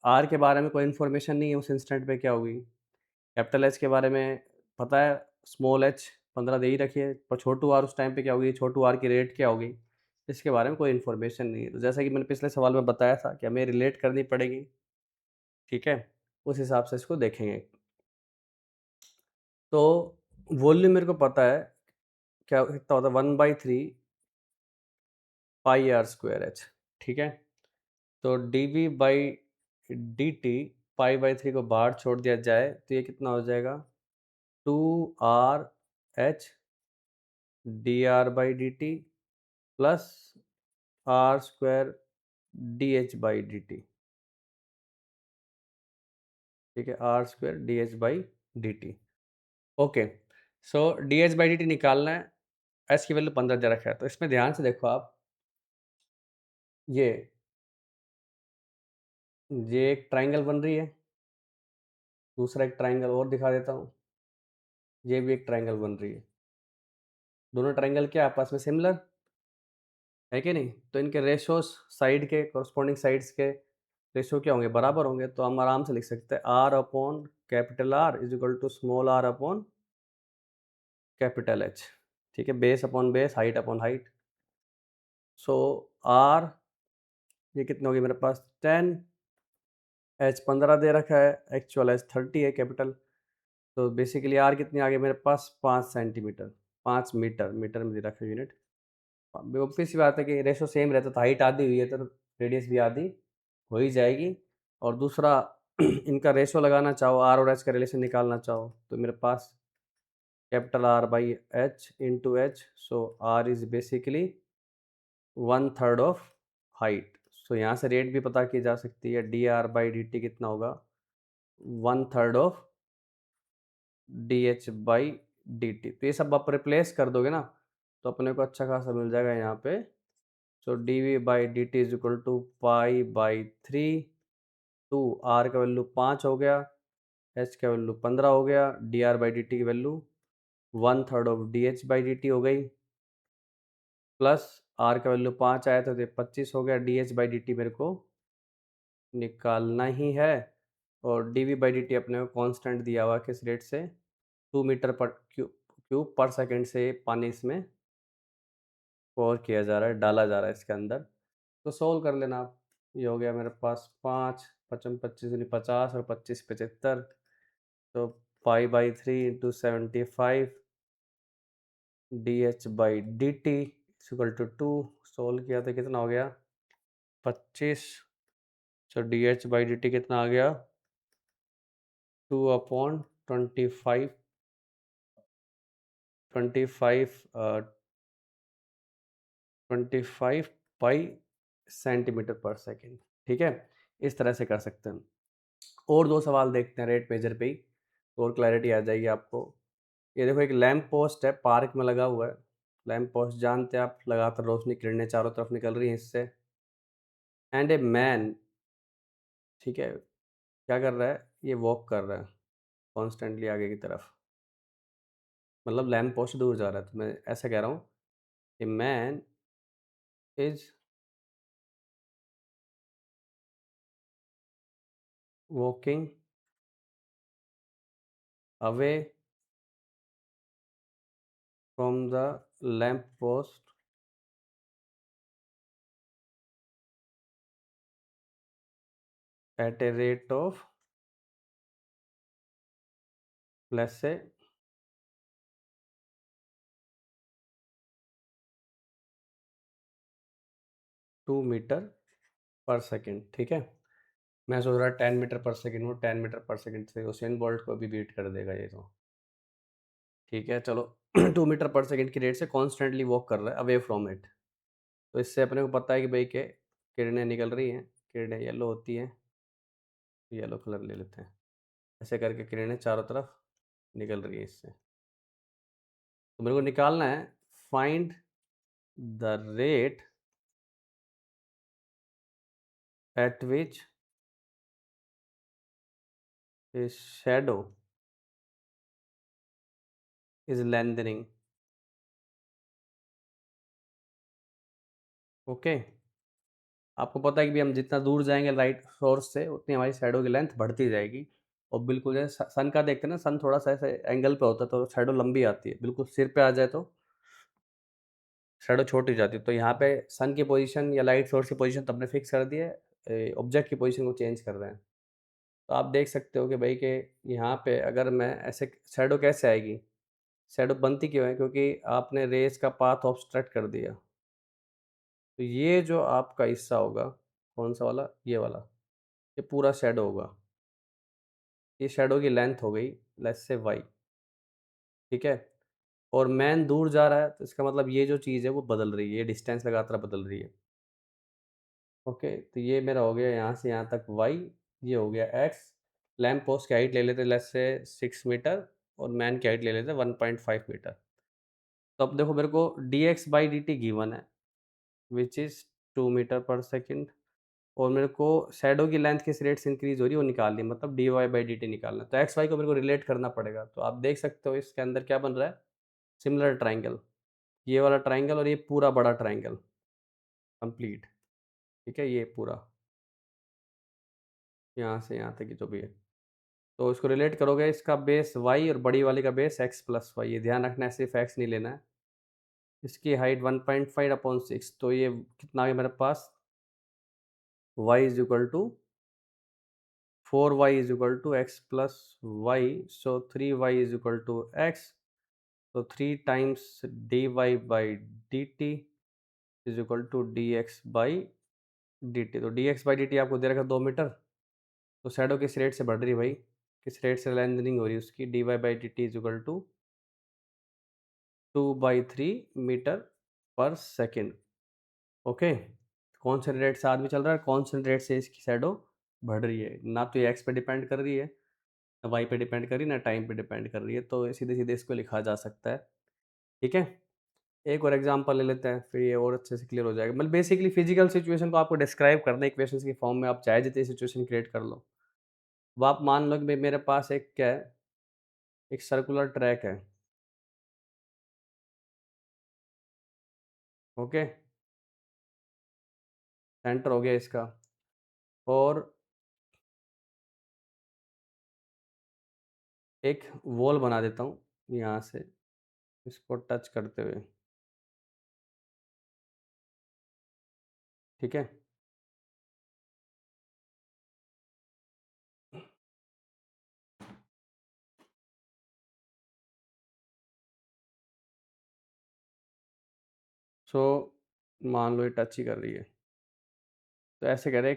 आर के बारे में कोई इन्फॉर्मेशन नहीं है उस इंस्टेंट पे क्या होगी। कैपिटल एच के बारे में पता है, स्मॉल एच 15 दे ही रखिए, पर छोटू आर उस टाइम पे क्या होगी, छोटू आर की रेट क्या होगी, इसके बारे में कोई इन्फॉर्मेशन नहीं है। तो जैसा कि मैंने पिछले सवाल में बताया था कि हमें रिलेट करनी पड़ेगी, ठीक है, उस हिसाब से इसको देखेंगे। तो वॉल्यूम मेरे को पता है क्या कितना होता है 1/3 पाई आर स्क्वायर एच। ठीक है, तो D we by D t पाई/3 को बाहर छोड़ दिया जाए तो ये कितना हो जाएगा 2r/h D are by D T plus R square D H by D T. ठीक है, R square D H by D T. Okay, so D H by D T निकालना है, एस की वैल्यू 15 दे रखा है, तो इसमें ध्यान से देखो आप, ये ये एक ट्राइंगल बन रही है, दूसरा एक ट्राइंगल और दिखा देता हूँ, ये भी एक ट्राइंगल बन रही है। दोनों ट्राइंगल क्या आपस में सिमिलर है कि नहीं? तो इनके रेशोस साइड के कॉरस्पॉन्डिंग साइड्स के रेशो क्या होंगे, बराबर होंगे। तो हम आराम से लिख सकते हैं R upon capital R is equal to small R upon capital H. ठीक है, base upon base, height upon height. So R ये कितने होगी मेरे पास 10, एच 15 दे रखा है, एक्चुअल एच 30 है कैपिटल। तो बेसिकली आर कितनी आ गई मेरे पास 5 सेंटीमीटर, 5 मीटर, मीटर में दे रखा है यूनिट। ऑब्वियस सी बात है कि रेशो सेम रहता तो हाइट आधी हुई है तो रेडियस भी आधी हो ही जाएगी। और दूसरा इनका रेशो लगाना चाहो, आर और एच का रिलेशन निकालना चाहो, तो मेरे पास capital R by H into H, so R is basically 1/3 of height. So यहाँ से रेट भी पता की जा सकती है, d are by D t कितना होगा 1/3 of d H by D t. तो ये सब आप रिप्लेस कर दोगे ना तो अपने को अच्छा खासा मिल जाएगा यहाँ पे। So d we by D T is equal to पाई/3 टू आर का वैल्यू 5 हो गया, एच का वैल्यू 15 हो गया, d are by D t की value 1/3 of d H by D t हो गई, प्लस आर का वैल्यू 5 आया था तो 25 हो गया, D H by D T मेरे को निकालना ही है। और D we by D T अपने को कॉन्स्टेंट दिया हुआ किस रेट से 2 मीटर पर क्यूब पर सेकेंड से पानी इसमें पोर किया जा रहा है, डाला जा रहा है इसके अंदर। तो सोल्व कर लेना आप। ये हो गया मेरे पास 5 पचम 25 यानी 50 और 25 75, तो पाई/3 into 75 d H by D t equal to 2। Solve किया तो कितना हो गया 25। तो d H by D t कितना आ गया 2/25, 25 25 पाई सेंटीमीटर पर सेकेंड। ठीक है, इस तरह से कर सकते हैं। और दो सवाल देखते हैं रेट मेजर पे ही, तो और क्लैरिटी आ जाएगी आपको। ये देखो एक लैंप पोस्ट है, पार्क में लगा हुआ है। लैंप पोस्ट जानते हैं आप, लगातार रोशनी किरणें चारों तरफ निकल रही हैं इससे। एंड ए मैन, ठीक है, क्या कर रहा है, ये वॉक कर रहा है कॉन्स्टेंटली आगे की तरफ, मतलब लैंप पोस्ट दूर जा रहा है। तो मैं ऐसा कह रहा हूँ, a man is walking away from the lamp post at a rate of let's say 2 metre per second. ठीक है, मैं सोच रहा 10 मीटर पर सेकेंड हूँ, 10 मीटर पर सेकेंड से उसेन बोल्ट को भी बीट कर देगा ये तो। ठीक है, चलो 2 मीटर पर सेकेंड की रेट से कॉन्स्टेंटली वॉक कर रहा है अवे फ्रॉम इट। तो इससे अपने को पता है कि भाई के किरणें निकल रही हैं, किरणें येलो होती हैं, येलो कलर ले लेते हैं, ऐसे करके किरणें चारों तरफ निकल रही है इससे। तो मेरे को निकालना है find the rate at which A shadow is lengthening. Okay, आपको पता है कि भी हम जितना दूर जाएंगे लाइट सोर्स से उतनी हमारी शैडो की लेंथ बढ़ती जाएगी। और बिल्कुल जैसे सन का देखते हैं ना, सन थोड़ा सा ऐसे एंगल पे होता है तो शैडो लंबी आती है, बिल्कुल सिर पे आ जाए तो शैडो छोटी हो जाती है। तो यहाँ पे सन की पोजीशन या लाइट सोर्स की पोजीशन तो हमने फिक्स कर दी है, ऑब्जेक्ट की पोजीशन को चेंज कर रहे हैं। तो आप देख सकते हो कि भाई के यहाँ पे अगर मैं ऐसे शैडो कैसे आएगी, शैडो बनती क्यों है? क्योंकि आपने रेस का पाथ ऑब्स्ट्रक्ट कर दिया। तो ये जो आपका हिस्सा होगा, कौन सा वाला? ये वाला, ये पूरा शैडो होगा। ये शैडो की लेंथ हो गई, लेट्स से वाई, ठीक है? और मैन दूर जा रहा है, तो इसका मतलब ये जो चीज़ है वो बदल रही है, ये डिस्टेंस लगातार बदल रही है। ओके, तो ये मेरा हो गया यहाँ से यहाँ तक वाई, ये हो गया एक्स। लैम्प पोस्ट की हाइट ले लेते लेट्स से 6 मीटर, और मैन की हाइट ले लेते 1.5 मीटर। तो अब देखो मेरे को D x by D T given है, which is 2 metre per second, और मेरे को शैडो की लेंथ किस रेट से इंक्रीज हो रही है वो निकालनी है, मतलब D Y by D T निकालना है। तो एक्स वाई को मेरे को रिलेट करना पड़ेगा। तो आप देख सकते हो इसके अंदर क्या बन रहा है, सिमिलर ट्राइंगल, ये वाला ट्राइंगल और ये पूरा बड़ा ट्राइंगल कंप्लीट, ठीक है? ये पूरा यहाँ से यहाँ तक की जो भी है, तो इसको रिलेट करोगे, इसका बेस वाई और बड़ी वाली का बेस एक्स प्लस वाई, ये ध्यान रखना है, सिर्फ एक्स नहीं लेना है। इसकी हाइट 1.5/6, तो ये कितना आ गया मेरे पास, y is equal to 4y is equal to x plus y, so 3y is equal to x, तो 3 times d Y by D T is equal to d x by D t. तो d x by D t आपको दे रखा 2 मीटर, तो शैडो किस रेट से बढ़ रही है भाई, किस रेट से लेंथनिंग हो रही है उसकी, D Y by D T is equal to 2/3 metre per second. Okay, कौन से रेट से आदमी चल रहा है, कौन से रेट से इसकी शैडो बढ़ रही है, ना तो ये एक्स पे डिपेंड कर रही है, ना वाई पे डिपेंड कर रही है, ना टाइम पे डिपेंड कर रही है, तो सीधे सीधे इसको लिखा जा सकता है, ठीक है? एक और एग्जांपल ले लेते हैं, फिर ये और अच्छे से क्लियर हो जाएगा। मतलब बेसिकली फिजिकल सिचुएशन को आपको डिस्क्राइब करना है इक्वेशंस की फॉर्म में, आप चाहे जितनी सिचुएशन क्रिएट कर लो। अब आप मान लो कि मेरे पास एक क्या है, एक सर्कुलर ट्रैक है, ओके, सेंटर हो गया इसका, और एक वॉल बना देता हूँ यहाँ से, इसको टच करते हुए, ठीक है? सो मान लो ये टच ही कर रही है, तो ऐसे कह रहे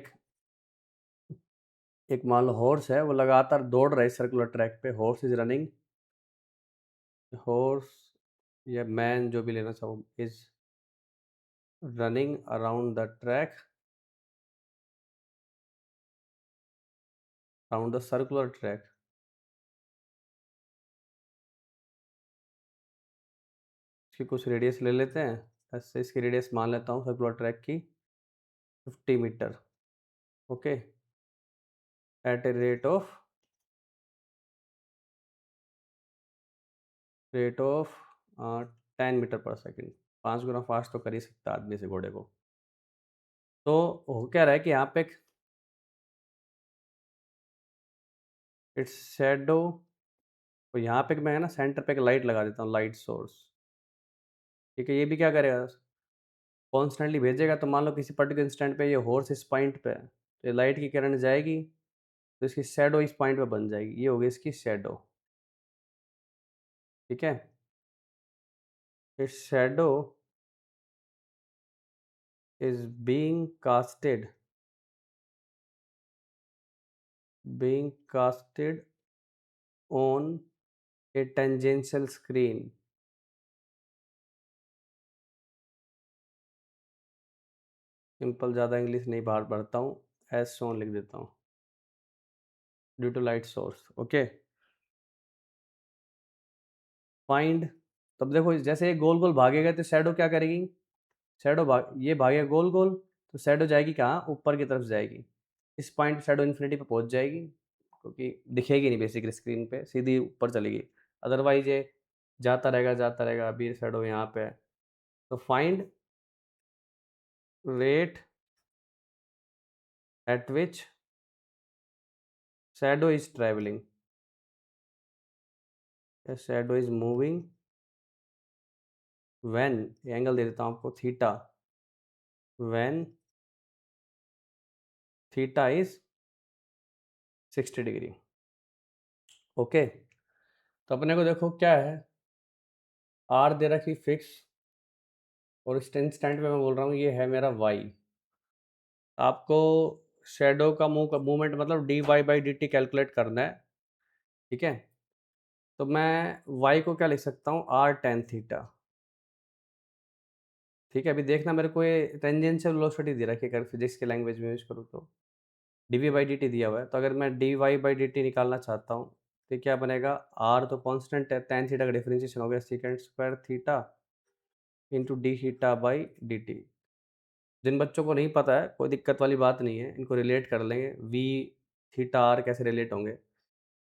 एक मान लो हॉर्स है, वो लगातार दौड़ रहा है सर्कुलर ट्रैक पे, हॉर्स इज रनिंग, हॉर्स या मैन जो भी लेना चाहो, is running around the track, around the circular track. इसकी कुछ रेडियस ले लेते हैं, ऐसे इसकी रेडियस मान लेता हूँ सर्कुलर ट्रैक की 50 metre, okay, at a rate of 10 metre per second. 5 गुना फास्ट तो कर ही सकता आदमी से घोड़े को। तो हो क्या रहा है कि यहाँ पे इट्स शेडो, तो यहाँ पे मैं ना सेंटर पे एक लाइट लगा देता हूँ, लाइट सोर्स, ठीक है? ये भी क्या करेगा, कॉन्स्टेंटली भेजेगा। तो मान लो किसी पर्टिकुलर इंस्टेंट पे ये हॉर्स इस पॉइंट पे है, तो ये लाइट की किरण जाएगी, तो इसकी शेडो इस पॉइंट पे बन जाएगी, ये होगी इसकी शेडो, ठीक है? Its shadow is being casted on a tangential screen. Simple, ज़्यादा इंग्लिश नहीं बाहर पढ़ता हूँ, एज शोन लिख देता हूँ, due to light source, okay. Find, तब देखो जैसे ये गोल गोल भागेगा तो शैडो क्या करेगी, शैडो ये भागेगा गोल गोल, तो शैडो जाएगी कहाँ, ऊपर की तरफ जाएगी, इस पॉइंट पे शैडो इन्फिनिटी पे पहुंच जाएगी, क्योंकि दिखेगी नहीं बेसिकली स्क्रीन पे, सीधी ऊपर चलेगी। अदरवाइज ये जाता रहेगा, अभी शैडो यहाँ पे है। तो find rate at which shadow is travelling, shadow is moving when, angle दे देता हूँ आपको, theta, when theta is 60 degree, okay. तो अपने को देखो क्या है, आर दे रखी फिक्स, और इस इंस्टेंट पे मैं बोल रहा हूँ ये है मेरा वाई। आपको शेडो का मूवमेंट मतलब D Y by D T calculate करना है, ठीक है। तो मैं वाई को क्या लिख सकता हूँ, आर टेन थीटा, ठीक है। अभी देखना मेरे को ये टेंजेंशियल वेलोसिटी दे रखी है, अगर फिजिक्स के लैंग्वेज में यूज करूँ तो D we by D T दिया हुआ है। तो अगर मैं D Y by D T निकालना चाहता हूँ तो क्या बनेगा, आर तो कांस्टेंट है, टेन थीटा का डिफरेंशिएशन हो गया secant square theta into d theta by D t. जिन बच्चों को नहीं पता है कोई दिक्कत वाली बात नहीं है, इनको रिलेट कर लेंगे, वी थीटा आर कैसे रिलेट होंगे। तो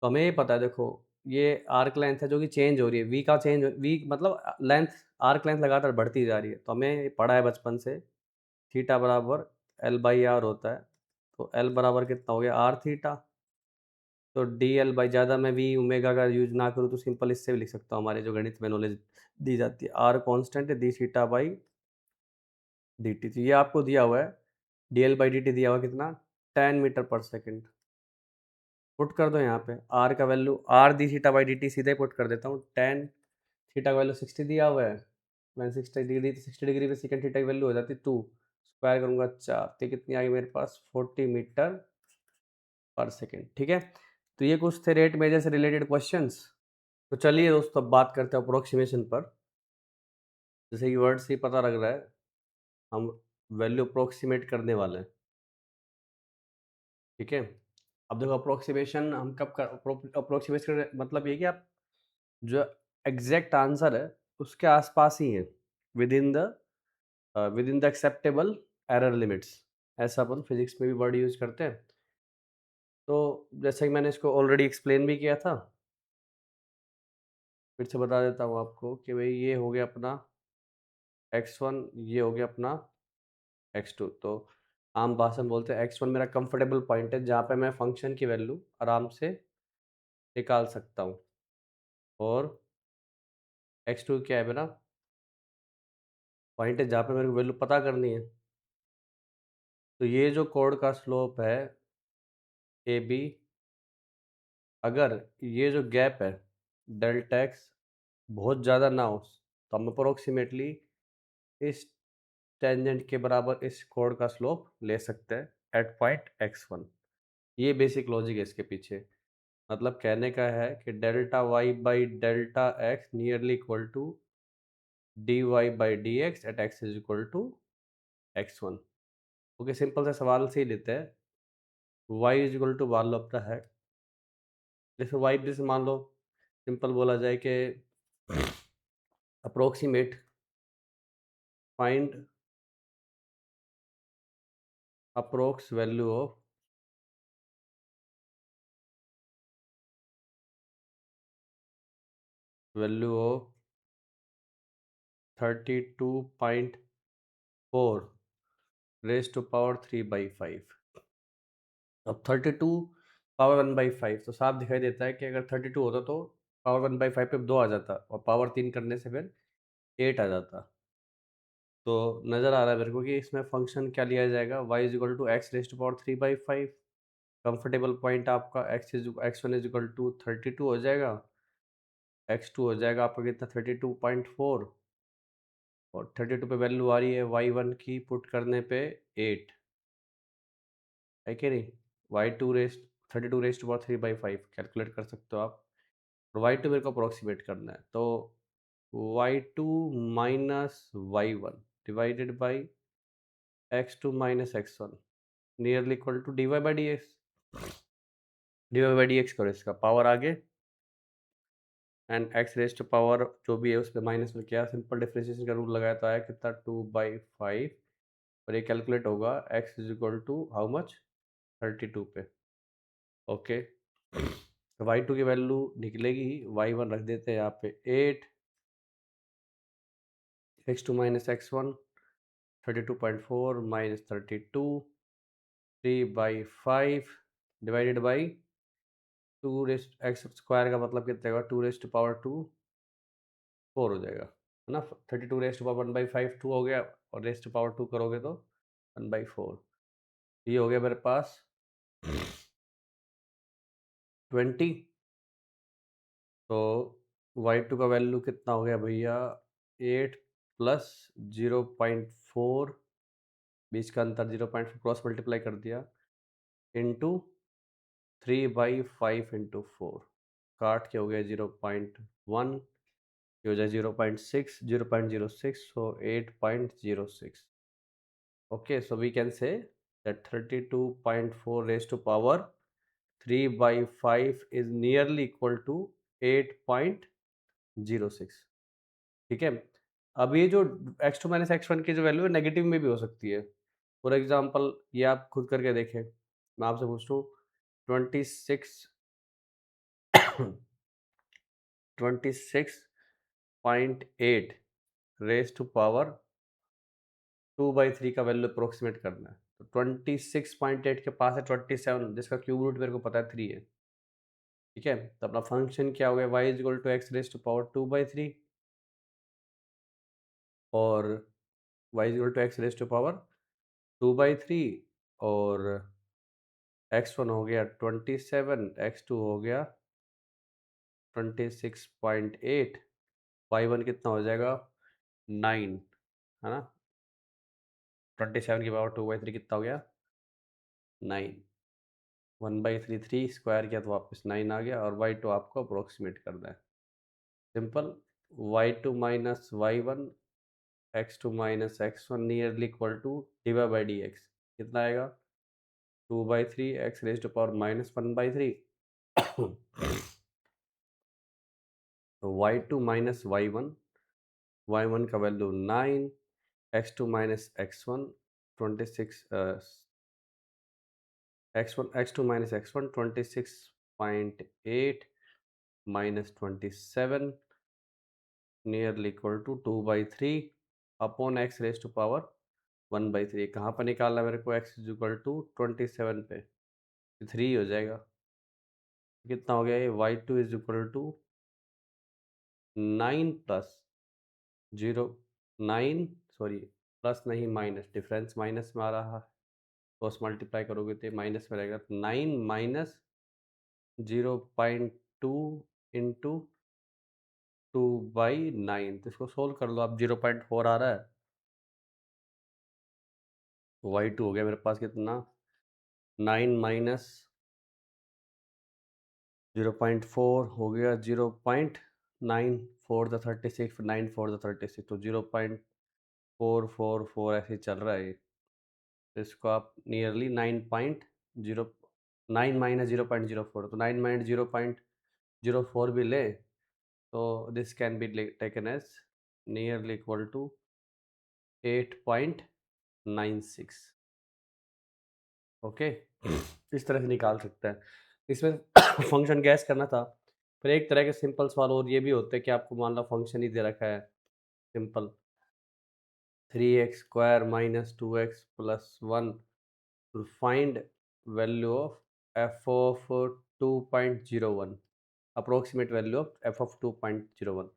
हमें ये पता है, देखो ये आर्क लेंथ है जो कि चेंज हो रही है, वी का चेंज, वी मतलब लेंथ, आर्क लेंथ लगातार बढ़ती जा रही है। तो हमें ये पढ़ा है बचपन से, थीटा बराबर एल बाई आर होता है। तो एल बराबर कितना हो गया, आर थीटा। तो डी एल बाई, ज़्यादा मैं वी ओमेगा का यूज ना करूँ तो सिंपल इससे भी लिख सकता हूँ, हमारे जो गणित में नॉलेज दी जाती है, आर कॉन्स्टेंट है, D theta by D t. तो ये आपको दिया हुआ है, D L by D T दिया हुआ कितना, 10 मीटर पर सेकेंड। पुट कर दो यहाँ पे, आर का value, R D theta by D T सीधे पुट कर देता हूँ, 10, थीटा का वैल्यू 60 दिया हुआ है, मैंने 60 डिग्री, 60 डिग्री पे सेकेंड थीटा की वैल्यू हो जाती है 2, स्क्वायर करूँगा 4, तो कितनी आ गई मेरे पास, 40 मीटर पर सेकेंड, ठीक है। तो ये कुछ थे रेट मेजर से रिलेटेड क्वेश्चंस। तो चलिए दोस्तों अब बात करते हैं अप्रोक्सीमेशन पर। जैसे कि वर्ड से ही पता लग रहा है, हम वैल्यू अप्रोक्सीमेट करने वाले हैं, ठीक है। अब देखो अप्रोक्सीमेशन हम कब कर, अप्रोक्सीमेट कर मतलब ये कि आप जो एग्जैक्ट आंसर है उसके आसपास ही है, with in the acceptable error limits, ऐसा अपन फिजिक्स में भी वर्ड यूज करते हैं। तो जैसे कि मैंने इसको ऑलरेडी एक्सप्लेन भी किया था, फिर से बता देता हूँ आपको कि भाई ये हो गया अपना x1, ये हो गया अपना x2। तो आम भाषा में बोलते हैं x1 मेरा कंफर्टेबल पॉइंट है जहाँ पे मैं फंक्शन की वैल्यू आराम से निकाल सकता हूँ, और x2 क्या है मेरा पॉइंट है जहाँ पे मेरे को वैल्यू पता करनी है। तो ये जो कोड का स्लोप है ए बी, अगर ये जो गैप है डेल्टा एक्स बहुत ज़्यादा ना हो तो हम अप्रोक्सीमेटली इस टेंजेंट के बराबर इस कोड का स्लोप ले सकते हैं एट पॉइंट x1। ये बेसिक लॉजिक है इसके पीछे। मतलब कहने का है कि delta Y by delta X nearly equal to D Y by D x at x is equal to x1। Okay, simple से सवाल से ही लेते हैं, वाई इज इक्वल टू मान लो अपना है, जैसे वाई जैसे मान लो सिंपल बोला जाए कि approximate find approx value of 32.4 raise to power 3/5। अब 32 पावर 1/5 तो साफ दिखाई देता है कि अगर 32 होता तो पावर 1/5 पे 2 आ जाता, और पावर 3 करने से फिर 8 आ जाता। तो नज़र आ रहा है मेरे को कि इसमें फंक्शन क्या लिया जाएगा, y is equal to X raise to power 3/5। Comfortable point आपका x1 इज इक्वल टू 32 हो जाएगा, x2 हो जाएगा आपका कितना 32.4, और 32 पे वैल्यू आ रही है y1 की पुट करने पे 8, है कि नहीं। y2 raise 32 raise to power 3/5 calculate कर सकते हो आप, और y2 मेरे को अप्रोक्सीमेट करना है। तो y2 minus y1 divided by x2 minus x1 nearly equal to D Y by D x. D Y by D X करो, इसका पावर आगे एंड एक्स रेस्ट पावर जो भी है उस पर माइनस में किया, सिंपल डिफरेंशिएशन का रूल लगाया तो आया कितना 2/5, और ये कैलकुलेट होगा x is equal to how much 32 पे। ओके, तो y2 की वैल्यू निकलेगी, y1 रख देते हैं यहाँ पे 8, x2 minus x1 32.4 minus 32, 3/5 divided by 2 rest x square का मतलब कितना होगा 2 रेस्ट पावर 2 4 हो जाएगा, है ना। 32 रेस्ट पावर 1/5 2 हो गया, और रेस्ट पावर 2 करोगे तो 1/4। ये हो गया मेरे पास 20। तो y2 का वैल्यू कितना हो गया भैया, 8 प्लस 0.4, बीच का अंतर 0.4 क्रॉस मल्टीप्लाई कर दिया, इंटू 3/5 इंटू 4, काट के हो गया 0.1, ये हो जाए 0.6, 0.06, so 8.06. Okay, so we can say that 32.4 raised to power 3 by 5 is nearly equal to 8.06. ठीक है। अब ये जो x2 माइनस x1 की जो वैल्यू है नेगेटिव में भी हो सकती है। फॉर एग्जाम्पल ये आप खुद करके देखें, मैं आपसे पूछता हूँ 26 26.8 रेज टू पावर 2/3 का वैल्यू अप्रोक्सीमेट करना है। तो 26.8 के पास है 27, जिसका क्यूब रूट मेरे को पता है 3 है। ठीक है, तो अपना फंक्शन क्या हो गया, y is equal to X raise to power 2/3 और y is equal to X raise to power 2/3 और x1 हो गया 27, x2 हो गया 26.8, y1 कितना हो जाएगा 9, है ना। 27 की पावर 2/3 कितना हो गया 9, 1/3 3 स्क्वायर किया तो वापस 9 आ गया, और y2 आपको अप्रोक्सीमेट करना है। Simple, y2 minus y1, x2 minus x1 nearly equal to divide by dx, कितना आएगा 2/3 x raise to power minus 1/3 तो y2 माइनस y1 का value 9, x2 minus x1 26, x2 minus x1 26.8 minus 27 nearly equal to 2/3 upon x raise to power 1/3। कहाँ पर निकालना है मेरे को, x इज इक्वल टू 27 पे, 3 हो जाएगा। कितना हो गया ये, y2 is equal to 9 plus 0, 9 sorry, plus नहीं माइनस, डिफरेंस माइनस में आ रहा है, क्रॉस मल्टीप्लाई करोगे तो माइनस में रहेगा, 9 माइनस 0.2 इंटू 2/9, तो इसको सोल्व कर लो आप, 0.4 आ रहा है, y2 हो गया मेरे पास कितना 9 माइनस 0.4 हो गया 0.9, 4 द 36, 9 4 द 36, तो 0.444 ऐसे ही चल रहा है ये। तो इसको आप नियरली 9.0, 9 माइनस 0.04, तो 9 माइनस 0.04 भी ले तो this can be taken as nearly equal to 8.96। Okay, इस तरह से निकाल सकते हैं। इसमें फंक्शन गैस करना था। फिर एक तरह के सिंपल सवाल और ये भी होते हैं कि आपको मान लो फंक्शन ही दे रखा है simple 3x square minus 2x plus 1 to find value of f of 2.01, approximate value of f of 2.01।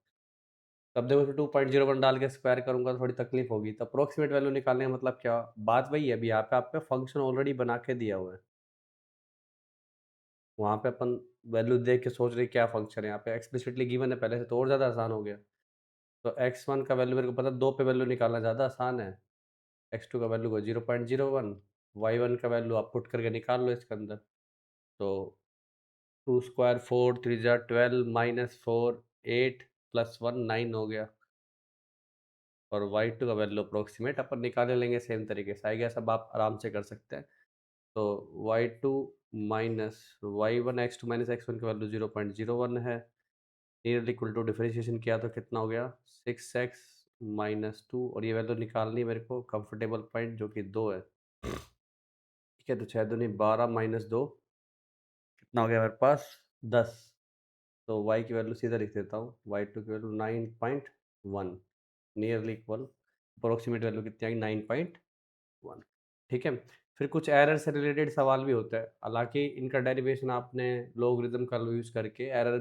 तब देखो तो 2.01 डाल के स्क्वायर करूंगा तो थोड़ी तकलीफ होगी, तो अप्रोक्सीमेट वैल्यू निकालने का मतलब क्या, बात वही है, अभी यहाँ पे आपका फंक्शन ऑलरेडी बना के दिया हुआ है, वहाँ पे अपन वैल्यू देख के सोच रहे क्या फंक्शन है, यहाँ पे एक्सप्लिसिटली गिवन है पहले से, तो और ज़्यादा आसान हो गया। तो x1 का वैल्यू मेरे को पता, 2 पे वैल्यू निकालना ज़्यादा आसान है, x2 का वैल्यू को 0.01, y1 का वैल्यू आप पुट करके निकाल लो इसके अंदर, तो 2 स्क्वायर 4 3 जा 12 माइनस 4 8 प्लस 1 9 हो गया, और y2 का वैल्यू अप्रोक्सीमेट अपन निकाल लेंगे सेम तरीके से, आएगा सब आप आराम से कर सकते हैं। तो y2 minus y1, x2 minus x1 की वैल्यू 0.01 है, नियरली इक्वल टू डिफरेंशिएशन किया तो कितना हो गया 6x माइनस 2, और ये वैल्यू निकालनी है मेरे को कंफर्टेबल पॉइंट जो कि 2 है। ठीक है, तो 6 दूनी 12 माइनस 2 कितना हो गया मेरे पास 10, तो y की वैल्यू सीधा लिख देता हूँ, y2 की value 9.1, nearly equal, approximate value कितनी आई 9.1। ठीक है, फिर कुछ एरर से रिलेटेड सवाल भी होता है, हालांकि इनका डेरिवेशन आपने लोगरिथम का यूज़ करके एरर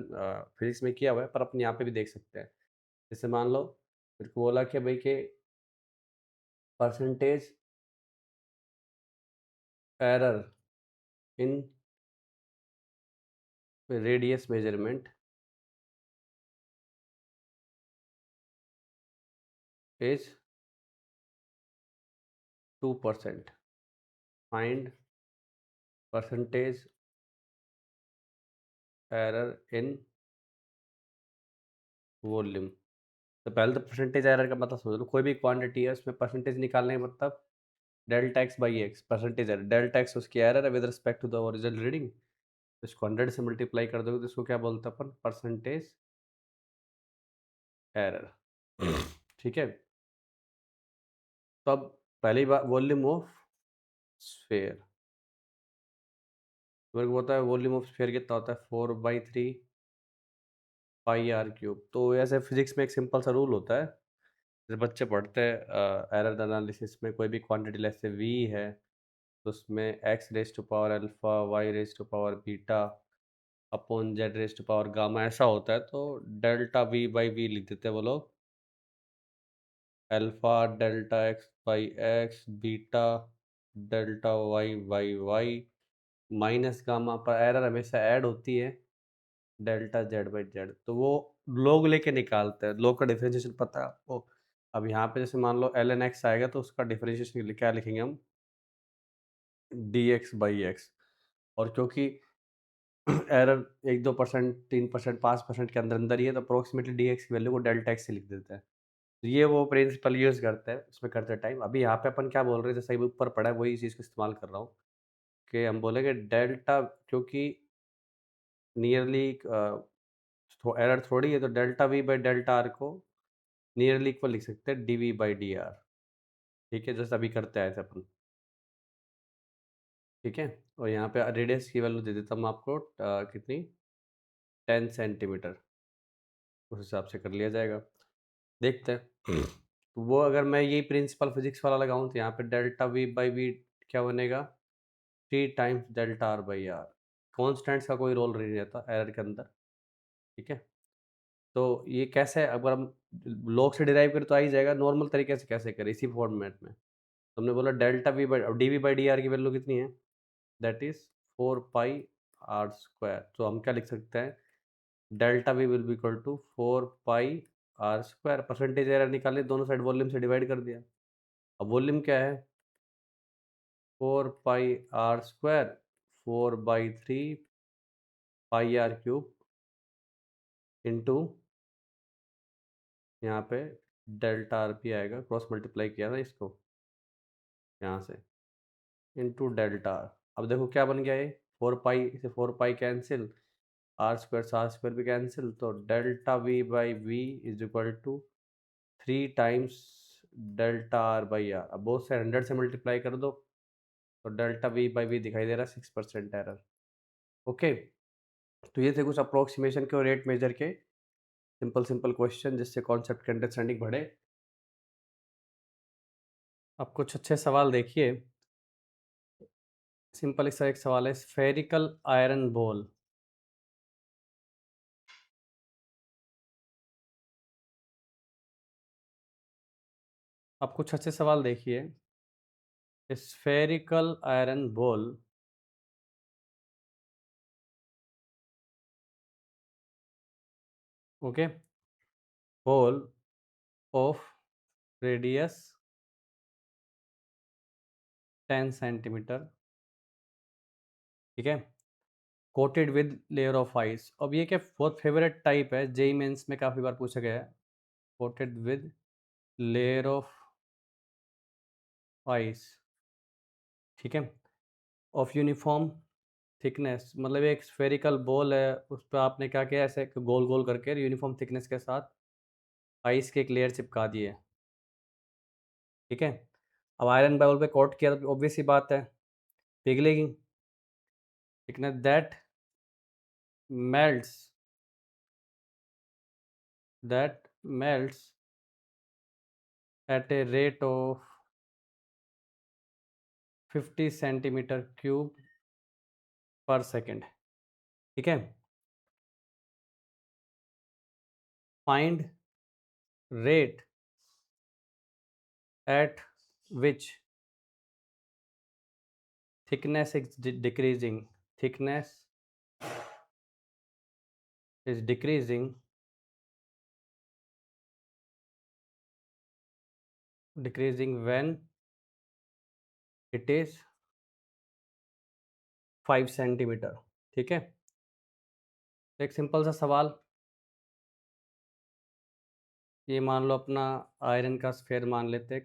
फिजिक्स में किया हुआ है, पर अपन यहाँ पे भी देख सकते हैं। जैसे मान लो मेरे को बोला कि भाई के percentage error in radius measurement is 2%. Find percentage error in volume. तो पहले तो परसेंटेज एरर का मतलब समझ लो, कोई भी क्वांटिटी है उसमें परसेंटेज निकालने का मतलब delta X by X, percentage error, delta X उसकी एरर है with respect to the original reading. इसको 100 से मल्टीप्लाई कर दोगे तो इसको क्या बोलते हैं अपन, परसेंटेज एरर। ठीक है, तो अब पहली बात वॉल्यूम ऑफ स्फेयर, मेरे को पता है वॉल्यूम ऑफ स्फेयर कितना होता है, 4/3 पाई आर क्यूब। तो ऐसे फिजिक्स में एक सिंपल सा रूल होता है, जब बच्चे पढ़ते हैं एरर एनालिसिस में, कोई भी क्वांटिटी जैसे वी है तो उसमें X raise to power alpha, Y raise to power beta upon Z raise to power gamma ऐसा होता है, तो डेल्टा वी बाई वी लिख देते हैं वो लोग, alpha delta X by X, beta delta Y by Y, minus gamma पर एरर हमेशा ऐड होती है डेल्टा जेड बाई जेड। तो वो लोग लेके निकालते हैं, लोग का डिफरेंशिएशन पता है आपको। अब यहाँ पे जैसे मान लो एल एन एक्स आएगा तो उसका डिफरेंशिएशन क्या लिखेंगे हम, डी एक्स बाई एक्स। और क्योंकि एरर 1-2%, 3%, 5% के अंदर अंदर ही है, तो अप्रोक्सीमेटली डी एक्स की वैल्यू को डेल्टा एक्स से लिख देते हैं। तो ये वो प्रिंसिपल यूज़ करते हैं उसमें करते टाइम। अभी यहाँ पे अपन क्या बोल रहे थे, सही ऊपर पढ़ा है वही चीज़ को इस्तेमाल कर रहा हूँ, कि हम बोलेंगे डेल्टा, क्योंकि नियरली एरर थोड़ी है, तो delta V by delta R को नियरली इक्वल लिख सकते हैं D we by D R. ठीक है, जैसे अभी करते हैं ऐसे अपन। ठीक है, और यहाँ पे रेडियस की वैल्यू दे देता हूँ आपको, कितनी, 10 सेंटीमीटर, उस हिसाब से कर लिया जाएगा। देखते हैं। तो वो अगर मैं यही प्रिंसिपल फिजिक्स वाला लगाऊं तो यहाँ पे डेल्टा वी बाई वी क्या बनेगा, 3 times delta R by R. Constants का कोई रोल नहीं रहता एरर के अंदर। ठीक है, तो ये कैसे, अगर हम लॉग से डिराइव करें तो आ ही जाएगा, नॉर्मल तरीके से कैसे करें इसी फॉर्मेट में। तो हमने बोला delta V by D we by D R की वैल्यू कितनी है, that is 4 pi are square. तो हम क्या लिख सकते हैं, delta V will be equal to 4 pi are square. Percentage error निकाले, दोनों साइड वॉल्यूम से डिवाइड कर दिया। अब वॉल्यूम क्या है, 4 pi are square, 4/3 pi r cube into यहाँ पे डेल्टा आर पी आएगा, क्रॉस मल्टीप्लाई किया था इसको यहाँ से, इंटू डेल्टा आर। अब देखो क्या बन गया ये, 4 पाई से 4 पाई कैंसिल, आर स्क्वायर से आर स्क्वायर भी कैंसिल, तो delta V by V is equal to 3 times delta R by R. अब बोथ साइड 100 से मल्टीप्लाई कर दो, तो डेल्टा वी बाई वी दिखाई दे रहा है 6% एरर। ओके, तो ये थे कुछ अप्रोक्सीमेशन के और रेट मेजर के सिंपल सिंपल क्वेश्चन, जिससे कॉन्सेप्ट की अंडरस्टैंडिंग बढ़े। अब कुछ अच्छे सवाल देखिए। सिंपल सा एक सवाल है, स्फेरिकल आयरन बॉल। अब कुछ अच्छे सवाल देखिए, spherical iron ball okay, ball of radius 10 centimetre, ठीक है, coated with layer of ice. अब ये क्या बहुत फेवरेट टाइप है, जेई मेंस में काफ़ी बार पूछा गया है, coated with layer of ice. ठीक है, ऑफ यूनिफॉर्म थिकनेस, मतलब एक स्फेरिकल बॉल है, उस पर आपने क्या किया, ऐसे गोल गोल करके यूनिफॉर्म थिकनेस के साथ आइस के एक लेयर चिपका दी है। ठीक है, अब आयरन बाउल पे कोट किया तो ऑब्वियस सी बात है पिघलेगी। Thickness melts that melts at a rate of 50 centimetre cube per second. ठीक है, find rate at which thickness is decreasing, thickness is decreasing decreasing when it is 5 centimetre. ठीक है, एक सिंपल सा सवाल, ये मान लो अपना आयरन का स्फेयर मान लेते हैं,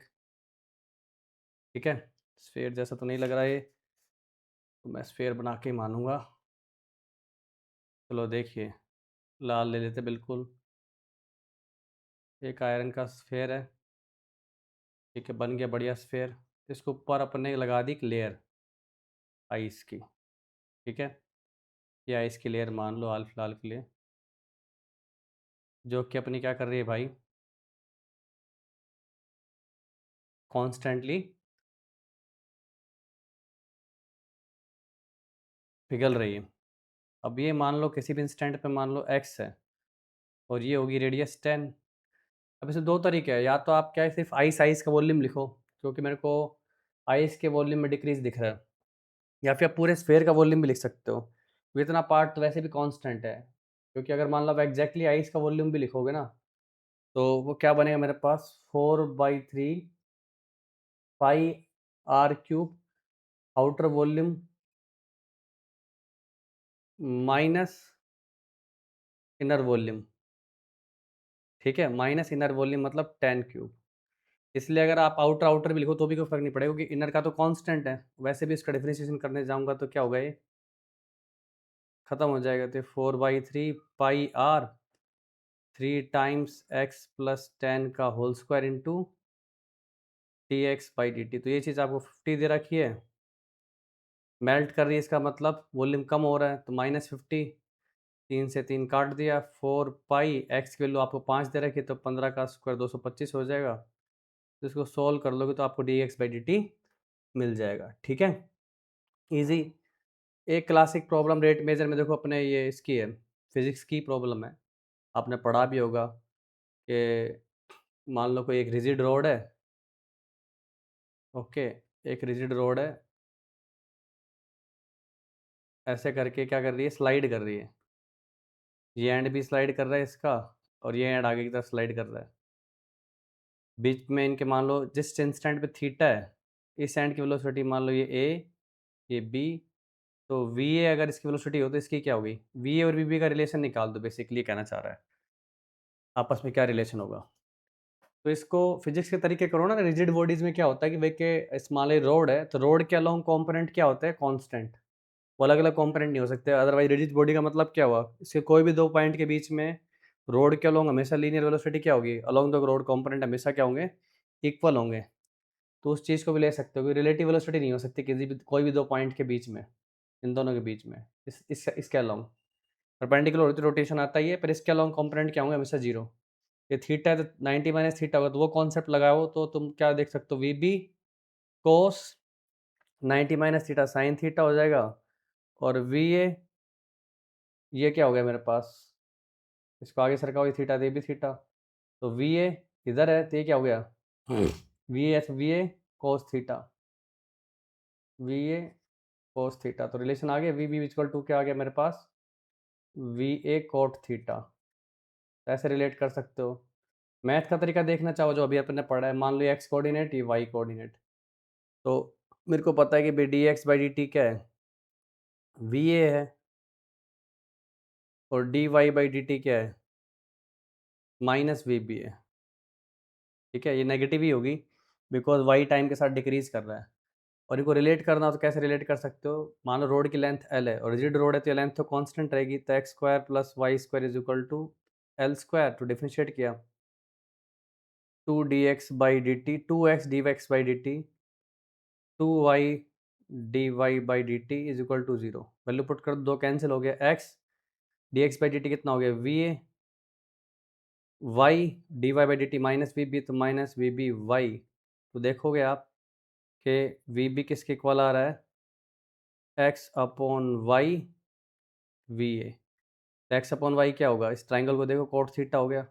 ठीक है। स्फेयर जैसा तो नहीं लग रहा है ये, तो मैं स्फेयर बना के ही मानूंगा। चलो देखिए, लाल ले लेते बिल्कुल। एक आयरन का स्फेयर है, ठीक है, बन गया बढ़िया स्फेयर। इसके ऊपर अपने लगा दी एक लेयर आइस की, ठीक है। ये आइस की लेयर मान लो हाल फिलहाल के लिए, जो कि अपनी क्या कर रही है भाई, कॉन्स्टेंटली पिघल रही है। अब ये मान लो किसी भी इंस्टेंट पे मान लो x है, और ये होगी रेडियस 10। अब इसे दो तरीके हैं, या तो आप क्या है सिर्फ आइस आइस का वॉल्यूम लिखो, क्योंकि मेरे को आइस के वॉल्यूम में डिक्रीज दिख रहा है, या फिर आप पूरे स्फेयर का वॉल्यूम भी लिख सकते हो, क्योंकि इतना पार्ट तो वैसे भी कांस्टेंट है। क्योंकि अगर मान लो आप एग्जैक्टली आइस का वॉल्यूम भी लिखोगे ना, तो वो क्या बनेगा मेरे पास, 4/3 pi r cube outer volume minus inner volume, ठीक है, माइनस इनर वॉल्यूम मतलब 10 क्यूब। इसलिए अगर आप आउटर आउटर भी लिखो तो भी कोई फर्क नहीं पड़ेगा, क्योंकि इनर का तो कांस्टेंट है। वैसे भी इसका डिफरेंशिएशन करने जाऊंगा तो क्या होगा, ये खत्म हो जाएगा। तो 4/3 पाई आर 3 टाइम्स x+10 का होल स्क्वायर इंटू dx/dt। तो ये चीज़ आपको 50 दे रखी है, मेल्ट कर रही है, इसका मतलब वॉल्यूम कम हो रहा है, तो -50। 3 से 3 काट दिया, 4 पाई एक्स की वैल्यू आपको 5 दे रखी है, तो 15 का स्क्वायर 225 हो जाएगा। तो इसको सोल्व कर लोगे तो आपको dx/dt मिल जाएगा, ठीक है, इजी। एक क्लासिक प्रॉब्लम रेट मेजर में देखो, अपने ये इसकी है, फिजिक्स की प्रॉब्लम है, आपने पढ़ा भी होगा कि मान लो कोई एक रिजिड रोड है, ओके, एक रिजिड रोड है, ऐसे करके क्या कर रही है, स्लाइड कर रही है। ये एंड भी स्लाइड कर रहा है इसका, और ये एंड आगे की तरफ स्लाइड कर रहा है। बीच में इनके मान लो जिस इंस्टेंट पे थीटा है, इस एंड की वेलोसिटी मान लो ये ए, ये बी, तो वी ए अगर इसकी वेलोसिटी हो तो इसकी क्या होगी, वी ए और वी बी का रिलेशन निकाल दो, बेसिकली कहना चाह रहा है आपस में क्या रिलेशन होगा। तो इसको फिजिक्स के तरीके करो ना, रिजिड बॉडीज में क्या होता है कि भाई के मान लो रोड है, तो रोड के अलोंग कंपोनेंट क्या होता है, कांस्टेंट। वो अलग अलग कंपोनेंट नहीं हो सकते, अदरवाइज रिजिड बॉडी का मतलब क्या हुआ, इसके कोई भी दो पॉइंट के बीच में रोड के अलोंग हमेशा लीनियर वेलोसिटी क्या होगी, अलोंग द रोड कंपोनेंट हमेशा क्या होंगे, इक्वल होंगे। तो उस चीज़ को भी ले सकते हो कि रिलेटिव वेलोसिटी नहीं हो सकती किसी भी कोई भी दो पॉइंट के बीच में, इन दोनों के बीच में, इसके अलोंग परपेंडिकुलर होती रोटेशन आता ही है, पर इसके अलोंग कंपोनेंट क्या होंगे, हमेशा जीरो। ये थीटा है तो 90 माइनस थीटा होगा, तो वो कॉन्सेप्ट लगाओ तो तुम क्या देख सकते हो, V B cos 90 minus theta sine theta हो जाएगा, और वी ए ये क्या हो गया मेरे पास, इसको आगे सरकाओ, ये थीटा दे भी थीटा, तो वी ए इधर है तो ये क्या हो गया, V A cos theta, V A cos theta. तो रिलेशन आ गया, वी बी इक्वल टू क्या आ गया मेरे पास, वी ए कोट थीटा। ऐसे रिलेट कर सकते हो। मैथ का तरीका देखना चाहो जो अभी अपन ने पढ़ा है, मान लो एक्स कोऑर्डिनेट, ये वाई कोऑर्डिनेट, तो मेरे को पता है कि भाई dx/dt क्या है, वी ए है, और dy/dt क्या है, -vb है, ठीक है। ये नेगेटिव ही होगी, बिकॉज वाई टाइम के साथ डिक्रीज कर रहा है। और इनको रिलेट करना हो तो कैसे रिलेट कर सकते हो, मान लो रोड की लेंथ एल है और रिजिड रोड है, तो लेंथ तो कांस्टेंट रहेगी, तो X square plus Y square is equal to L square. तो डिफरेंशिएट किया, 2 dx/dt, 2x/dy/dt, 2y/dy/dt is equal to 0। Value put कर दो, कैंसिल हो गया, x dx/dt कितना हो गया, V A, Y dy/dt minus V B, तो माइनस वी बी वाई। तो देखोगे आप कि वी बी किसके इक्वल आ रहा है, x/y वी ए। x/y क्या होगा, इस ट्राइंगल को देखो, कोट थीटा हो गया।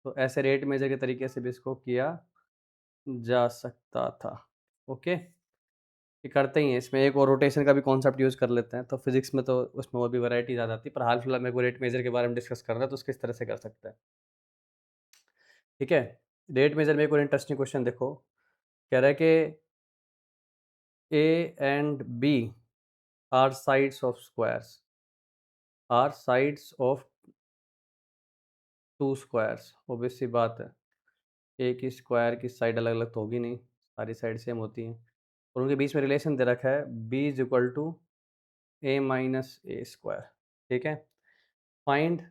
तो ऐसे रेट मेजर के तरीके से भी इसको किया जा सकता था, ओके। ये करते ही हैं, इसमें एक और रोटेशन का भी कॉन्सेप्ट यूज़ कर लेते हैं, तो फिजिक्स में तो उसमें और भी वैरायटी ज़्यादा आती है, पर हाल फिलहाल मेरे को रेट मेजर के बारे में डिस्कस करना है, तो उसको इस तरह से कर सकते हैं, ठीक है। रेट मेजर में एक और इंटरेस्टिंग क्वेश्चन देखो, कह रहा है कि A and B are sides of squares, are sides of two squares. Obvious सी बात है, एक ही स्क्वायर की साइड अलग अलग तो होगी नहीं, सारी साइड सेम होती हैं। और उनके बीच में रिलेशन दे रखा है B is equal to A minus A square. ठीक है, find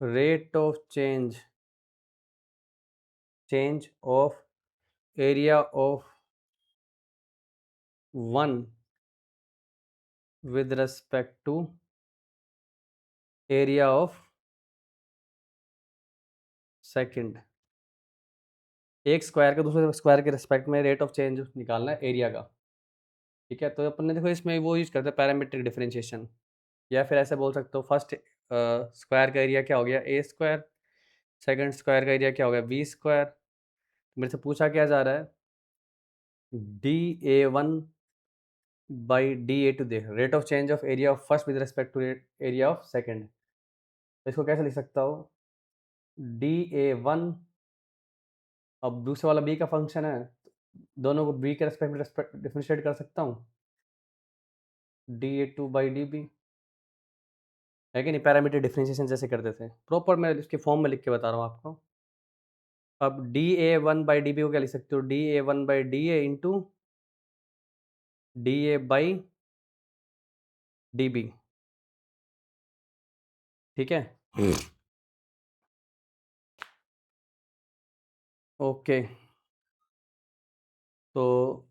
rate of change of area of one with respect to area of second. एक स्क्वायर का दूसरे स्क्वायर के रिस्पेक्ट में रेट ऑफ चेंज निकालना है एरिया का। ठीक है, तो अपन ने देखो इसमें वो यूज करते हैं पैरामीट्रिक डिफरेंशिएशन, या फिर ऐसे बोल सकते हो फर्स्ट स्क्वायर का एरिया क्या हो गया ए स्क्वायर, सेकंड स्क्वायर का एरिया क्या हो गया बी स्क्वायर। मेरे से पूछा क्या जा रहा है, D A one by D A two, देख rate of change of area of first with respect to area of second. तो इसको कैसे लिख सकता हूँ, डी ए वन, अब दूसरे वाला बी का फंक्शन है, दोनों को बी के रेस्पेक्ट डिफरेंशिएट कर सकता हूँ, D A two by D B, है कि नहीं। पैरामीटर डिफरेंशिएशन जैसे करते थे प्रॉपर, मैं इसके फॉर्म में लिख के बता रहा हूँ आपको। अब D A one by D B को क्या लिख सकते हो, D A one by D A into D A by D B. ठीक है, ओके, तो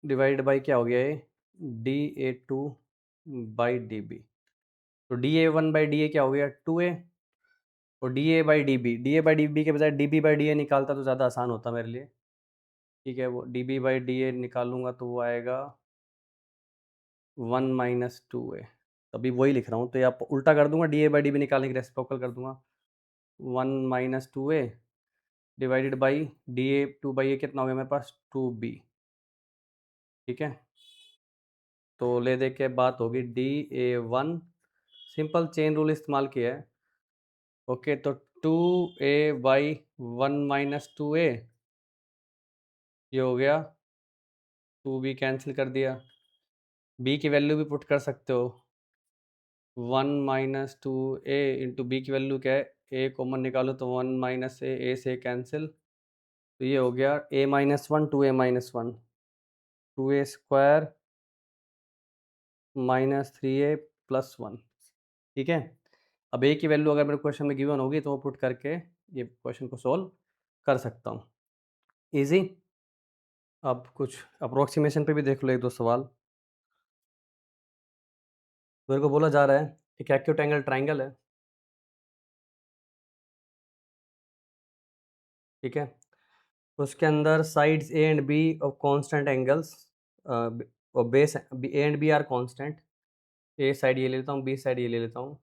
डिवाइड बाई क्या हो गया ये, d A two by D B. तो d A one by D A क्या हो गया टू ए, और d A by D B के बजाय d B by D A निकालता तो ज़्यादा आसान होता मेरे लिए। ठीक है, वो D B by D A निकालूंगा तो वो आएगा वन माइनस टू ए। अभी वही लिख रहा हूँ, तो ये आप उल्टा कर दूंगा, d A by D B निकालने के रेसिप्रोकल कर दूंगा, one minus two A divided by D A two by A कितना हो गया मेरे पास टू बी। ठीक है, तो ले दे के बात होगी d A one, simple chain rule इस्तेमाल किया है। ओके, तो two A by one minus two A, ये हो गया, टू बी कैंसिल कर दिया, बी की वैल्यू भी पुट कर सकते हो, वन माइनस टू ए इंटू बी की वैल्यू क्या है, ए कॉमन निकालो तो वन माइनस ए से कैंसिल, तो ये हो गया A minus one two A minus one, two A square minus three A plus one. ठीक है, अब ए की वैल्यू अगर मेरे क्वेश्चन में गिवन होगी तो वो पुट करके ये क्वेश्चन को सॉल्व कर सकता हूँ, इजी। अब कुछ अप्रोक्सीमेशन पे भी देख लो एक दो सवाल। मेरे को बोला जा रहा है एक एक्यूट एंगल ट्राइंगल है, ठीक है, उसके अंदर sides A and B of constant angles, और base A and B are constant. A side ये ले लेता हूँ, बी साइड ये ले लेता हूँ,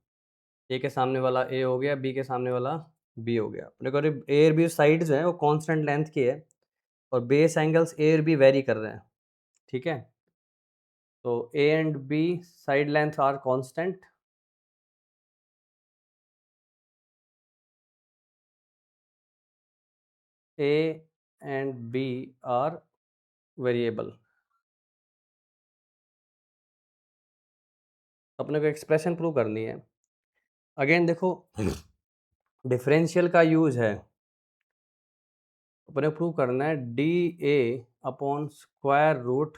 ए के सामने वाला ए हो गया, बी के सामने वाला बी हो गया। देखो ए और बी साइड जो है वो कांस्टेंट लेंथ की है, और बेस एंगल्स ए और बी वेरी कर रहे हैं। ठीक है, तो A and B side length are constant, A and B are variable. अपने को एक्सप्रेशन प्रूव करनी है। अगेन देखो, डिफरेंशियल का यूज है, अपने प्रूव करना है D A upon square root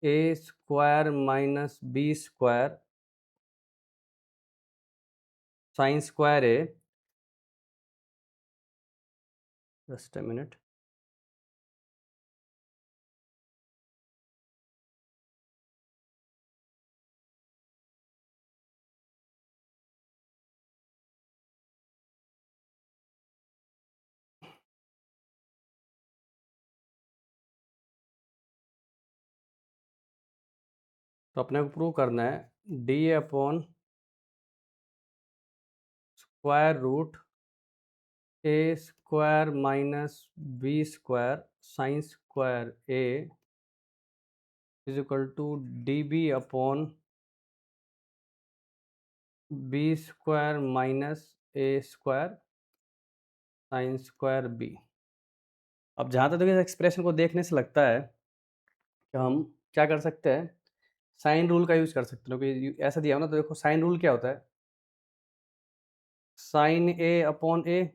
A square minus B square sine square A, just a minute, तो अपने को प्रूव करना है D A upon square root A square minus B square sine square A is equal to D B upon B square minus A square sine square B. अब जहाँ तक इस एक्सप्रेशन को देखने से लगता है कि हम क्या कर सकते हैं, साइन रूल का यूज़ कर सकते हैं, क्योंकि ऐसा दिया हो ना, तो देखो साइन रूल क्या होता है, साइन ए अपॉन ए,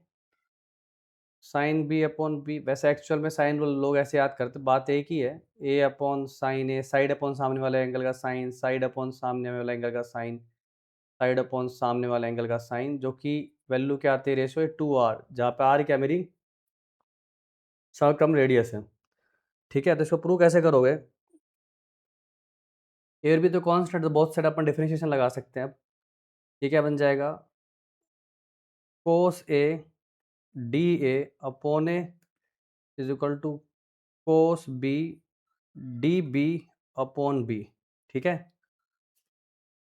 साइन बी अपॉन बी। वैसे एक्चुअल में साइन रूल लोग ऐसे याद करते, बात एक ही है, ए अपॉन साइन ए, साइड अपॉन सामने वाले एंगल का साइन, साइड अपॉन सामने वाले एंगल का साइन, साइड अपॉन सामने वाले एंगल का साइन, जो कि वैल्यू क्या आती है, रेशियो है 2r, जहाँ पे r क्या मेरी सर्कम रेडियस है। ठीक है, तो इसको प्रूव कैसे करोगे, ए और बी तो कॉन्स्टेंट, तो बहुत सारे अपन डिफरेंशिएशन लगा सकते हैं। अब ये क्या बन जाएगा, cos A d A upon A is equal to cos B d B upon B. ठीक है,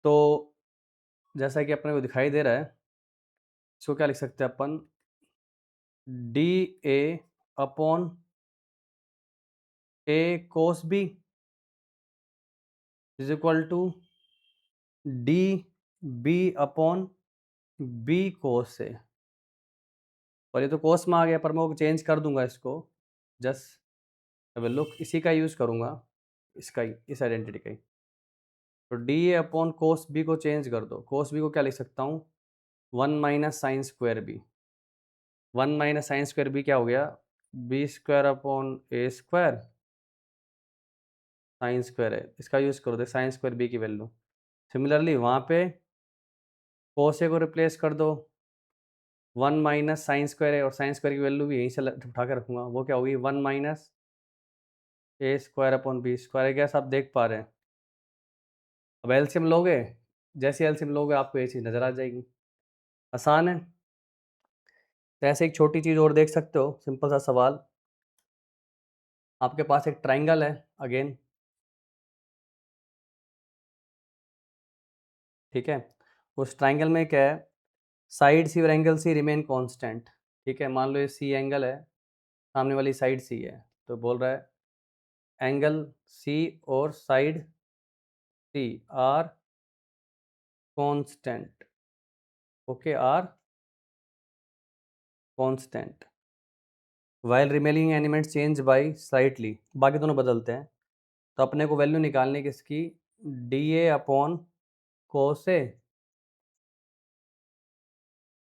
तो जैसा कि अपने को दिखाई दे रहा है, इसको क्या लिख सकते हैं अपन, d A upon A cos B is equal to D B upon B cos A. और ये तो कोस में आ गया, पर मैं वो चेंज कर दूंगा इसको, जस्ट अब लुक इसी का यूज़ करूंगा, इसका ही, इस आइडेंटिटी का ही। तो डी ए अपॉन कोस बी को चेंज कर दो, कोस बी को क्या लिख सकता हूँ, 1 - sin² बी। 1 - sin² बी क्या हो गया, b² upon a² sine square है, इसका यूज़ करो, देख साइन स्क्वायर बी की वैल्यू। सिमिलरली वहाँ पे कोस ए को रिप्लेस कर दो, 1 - sin² है, और साइन स्क्वायर की वैल्यू भी यहीं से उठा के रखूँगा, वो क्या होगी, 1 - a² अपॉन b²। गैस आप देख पा रहे हैं, अब एलसीएम लोगे, जैसे एलसीएम लोगे आपको ये चीज़ नज़र आ जाएगी, आसान है। तो ऐसे एक छोटी चीज़ और देख सकते हो, सिंपल सा सवाल, आपके पास एक ट्राइंगल है अगेन, ठीक है, उस ट्राइंगल में क्या है, साइड सी और एंगल सी रिमेन कांस्टेंट। ठीक है, मान लो ये सी एंगल है, सामने वाली साइड सी है, तो बोल रहा है एंगल सी और side c are constant, okay, are constant while remaining element change by slightly, बाकी दोनों बदलते हैं। तो अपने को वैल्यू निकालनी है किसकी, d A upon cos a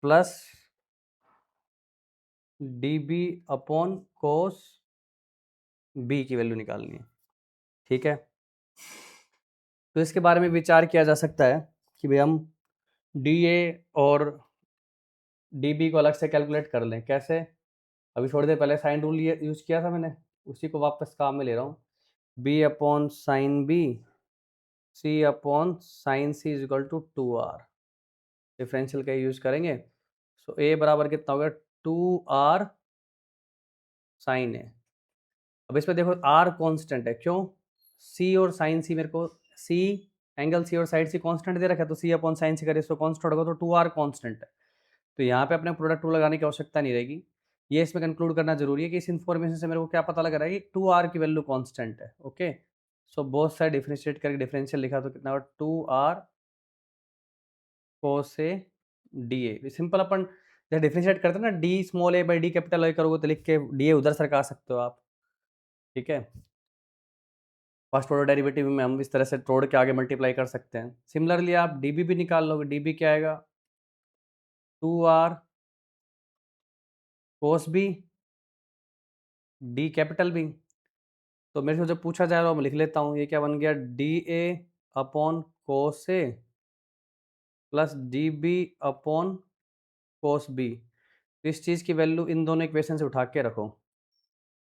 plus d B upon cos b की वैल्यू निकालनी है। ठीक है, तो इसके बारे में विचार किया जा सकता है कि भाई हम डी ए और डी बी को अलग से कैलकुलेट कर लें, कैसे, अभी थोड़ी देर पहले साइन रूल यूज़ किया था मैंने, उसी को वापस काम में ले रहा हूँ, b upon sine b c upon sine c is equal to 2r, differential का यूज़ करेंगे। सो ए बराबर कितना होगा, 2r साइन ए। अब इसमें देखो r कांस्टेंट है, क्यों, c और साइन सी, मेरे को c एंगल c और साइड c कांस्टेंट दे रखा है, तो c अपॉन साइन सी का रेशियो कांस्टेंट होगा, तो 2r कांस्टेंट है, तो यहाँ पे अपने प्रोडक्ट रूल लगाने की आवश्यकता नहीं रहेगी। ये इसमें कंक्लूड करना जरूरी है कि इस इन्फॉर्मेशन से मेरे को क्या पता लग रहा है कि 2r की वैल्यू कांस्टेंट है। Okay, so both side differentiate करके डिफरेंशियल लिखा तो कितना होगा, 2r cos a dA। Simple अपन जब डिफरेंशिएट करते हैं ना, d small a by d capital A करोगे तो लिख के डी ए उधर सरका सकते हो आप। ठीक है, फर्स्ट ऑर्डर डेरिवेटिव में हम इस तरह से तोड़ के आगे मल्टीप्लाई कर सकते हैं। सिमिलरली आप डी बी भी निकाल लोगे, डी बी क्या आएगा, 2r cos b d capital b. तो मेरे से जब पूछा जा रहा है मैं लिख लेता हूँ, ये क्या बन गया, d A upon cos a plus d B upon cos b. तो इस चीज़ की वैल्यू इन दोनों इक्वेशन से उठा के रखो,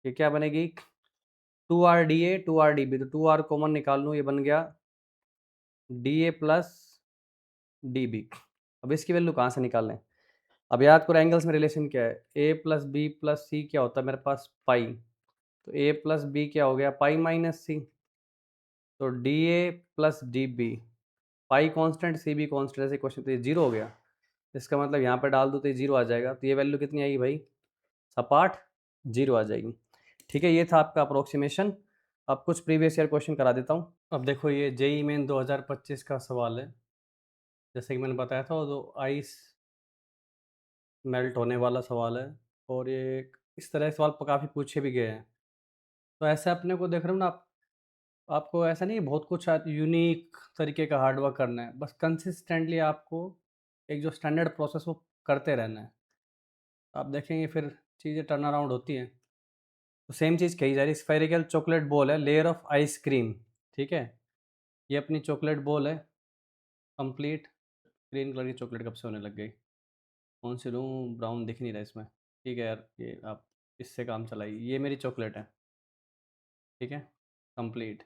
ये क्या बनेगी, 2r to R D B, तो 2r कॉमन निकाल लूँ, ये बन गया d a plus d b. अब इसकी वैल्यू कहाँ से निकाल लें, अब याद करो एंगल्स में रिलेशन क्या है, ए प्लस बी प्लस सी क्या होता है मेरे पास, पाई, तो ए प्लस बी क्या हो गया, पाई माइनस सी, तो d a plus d b, pi constant c b constant, ऐसे क्वेश्चन, तो ये जीरो हो गया, इसका मतलब यहाँ पे डाल दो तो ये जीरो आ जाएगा, तो ये वैल्यू कितनी आएगी भाई, सपाट जीरो आ जाएगी। ठीक है, ये था आपका अप्रोक्सीमेशन। अब कुछ प्रीवियस ईयर क्वेश्चन करा देता हूँ। अब देखो ये जेई मेन 2025 का सवाल है, जैसे कि मैंने बताया था, वो आइस मेल्ट होने वाला सवाल है। और ये इस तरह के सवाल काफ़ी पूछे भी गए हैं। तो ऐसे अपने को देख रहे हो ना आप, आपको ऐसा नहीं है बहुत कुछ यूनिक तरीके का हार्ड वर्क करना है, बस कंसिस्टेंटली आपको एक जो स्टैंडर्ड प्रोसेस वो करते रहना है। आप देखेंगे फिर चीज़ें टर्न अराउंड होती हैं। तो सेम चीज़ कही जा रही है, स्फेरिकल चॉकलेट बॉल है, लेयर ऑफ आइसक्रीम, ठीक है? ये अपनी चॉकलेट बॉल है, कंप्लीट। ग्रीन कलर की चॉकलेट कब से होने लग गई? कौन सी लूँ? ब्राउन दिख नहीं रहा इसमें। ठीक है यार, ये आप इससे काम चलाइए। ये मेरी चॉकलेट है, ठीक है? कंप्लीट।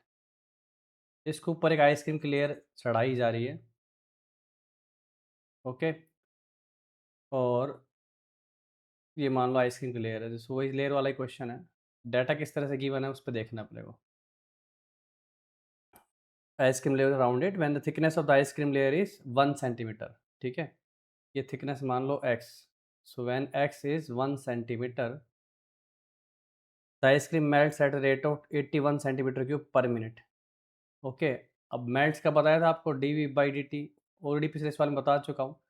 इसके ऊपर एक आइसक्रीम की लेयर चढ़ाई जा रही है, ओके? और ये मान लो आइसक्रीम की लेयर है, जैसे वही लेयर वाला ही क्वेश्चन है। डाटा किस तरह से गिवन है उस पे देखना है अपने को। Ice cream layer rounded when the thickness of the ice cream layer is 1 centimetre, ठीक है? ये थिकनेस मान लो x, so when x is 1 centimetre the ice cream melts at rate of 81 centimetre cube पर मिनट, ओके? अब मेल्ट्स का बताया था आपको d we by D t, already पिछले सवाल में बता चुका हूँ।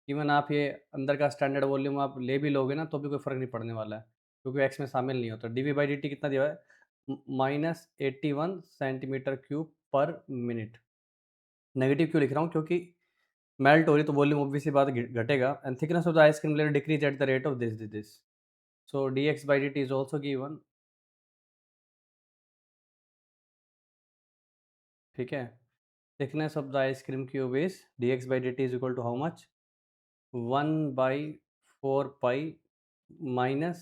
इवन आप ये अंदर का स्टैंडर्ड वॉल्यूम आप ले भी लोगे ना तो भी कोई फ़र्क नहीं पड़ने वाला है, क्योंकि एक्स में शामिल नहीं होता। D we by D t कितना दिया हुआ है? माइनस 81 सेंटीमीटर क्यूब पर मिनट। नेगेटिव क्यों लिख रहा हूँ? क्योंकि मेल्ट हो रही तो वॉल्यूम ऑब्वियसली बात घटेगा, and thickness of the ice cream layer decrease at the rate of this. So d x by D T is also given, ठीक है? Thickness of the ice cream cube is d x by D T is equal to how much? 1/4 pi minus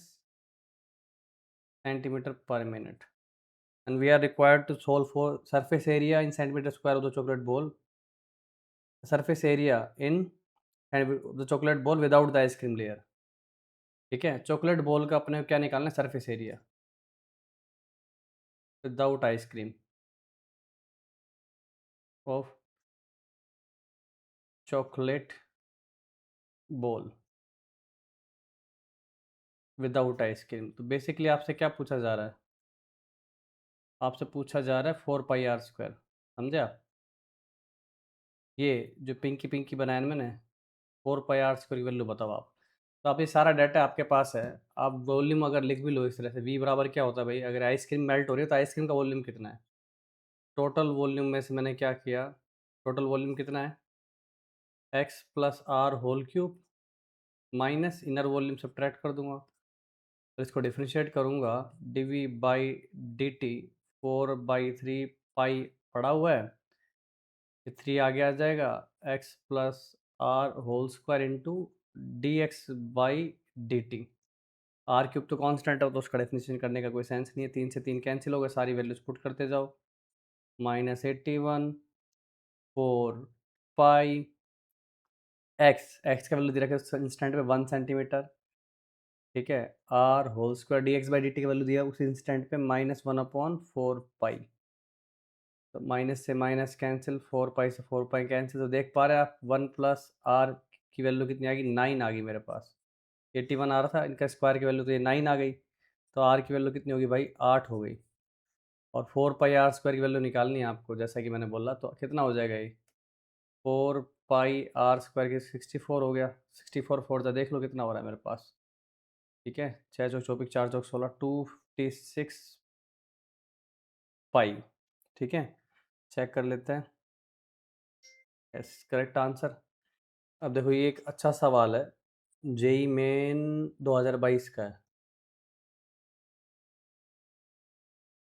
centimetre पर minute, and we are required to solve for surface area in centimeter square of the chocolate ball, surface area in and the chocolate ball without the ice cream layer, ठीक है? चॉकलेट बॉल का अपने को क्या निकालना है? Surface area without ice cream of chocolate ball without ice cream. तो बेसिकली आपसे क्या पूछा जा रहा है? आपसे पूछा जा रहा है 4 पाई r स्क्वायर, समझे आप? ये जो पिंकी पिंकी बनाया ना मैंने, 4 पाई r स्क्वायर की वैल्यू बताओ आप। तो आप ये सारा डाटा आपके पास है। आप वॉल्यूम अगर लिख भी लो इस तरह से, v बराबर क्या होता है भाई? अगर आइसक्रीम मेल्ट हो रही है तो आइसक्रीम का वॉल्यूम कितना है? टोटल वॉल्यूम में से मैंने क्या किया, टोटल वॉल्यूम कितना है? x plus r whole cube minus inner volume subtract कर दूंगा, तो इसको डिफ्रेंशिएट करूंगा। D we by D t 4/3 pi पड़ा हुआ है, ये 3 आगे आ जाएगा, x plus r whole square into d x by D t. R cube तो कांस्टेंट है तो उसका डेफिनेशन करने का कोई सेंस नहीं है। 3 से 3 कैंसिल हो गए, सारी वैल्यूज पुट करते जाओ। -81 4 पाई एक्स का वैल्यू दे रखा है इंस्टेंट में 1 सेंटीमीटर, ठीक है? R whole square d x by D t का वैल्यू दिया उस इंस्टेंट पे -1/4 पाई। तो माइनस से माइनस कैंसिल, 4 पाई से 4 पाई कैंसिल, तो देख पा रहे हैं आप 1 प्लस आर की वैल्यू कितनी आ गई? 9 आ गई मेरे पास। 81 आ रहा था, इनका स्क्वायर की वैल्यू तो ये 9 आ गई, तो आर की वैल्यू कितनी होगी भाई? 8 हो गई। और 4 पाई r स्क्वायर की वैल्यू निकालनी है आपको, जैसा कि मैंने बोला, तो कितना हो जाएगा ये? 4 पाई r स्क्वायर की 64 हो गया। 64 फोर जा देख लो कितना हो रहा है मेरे पास, ठीक है? 6 चौक 24, 4 चौक 16, 256 पाई, ठीक है? चेक कर लेते हैं। Yes, correct answer. अब देखो ये एक अच्छा सवाल है, जेई मेन 2022 का है,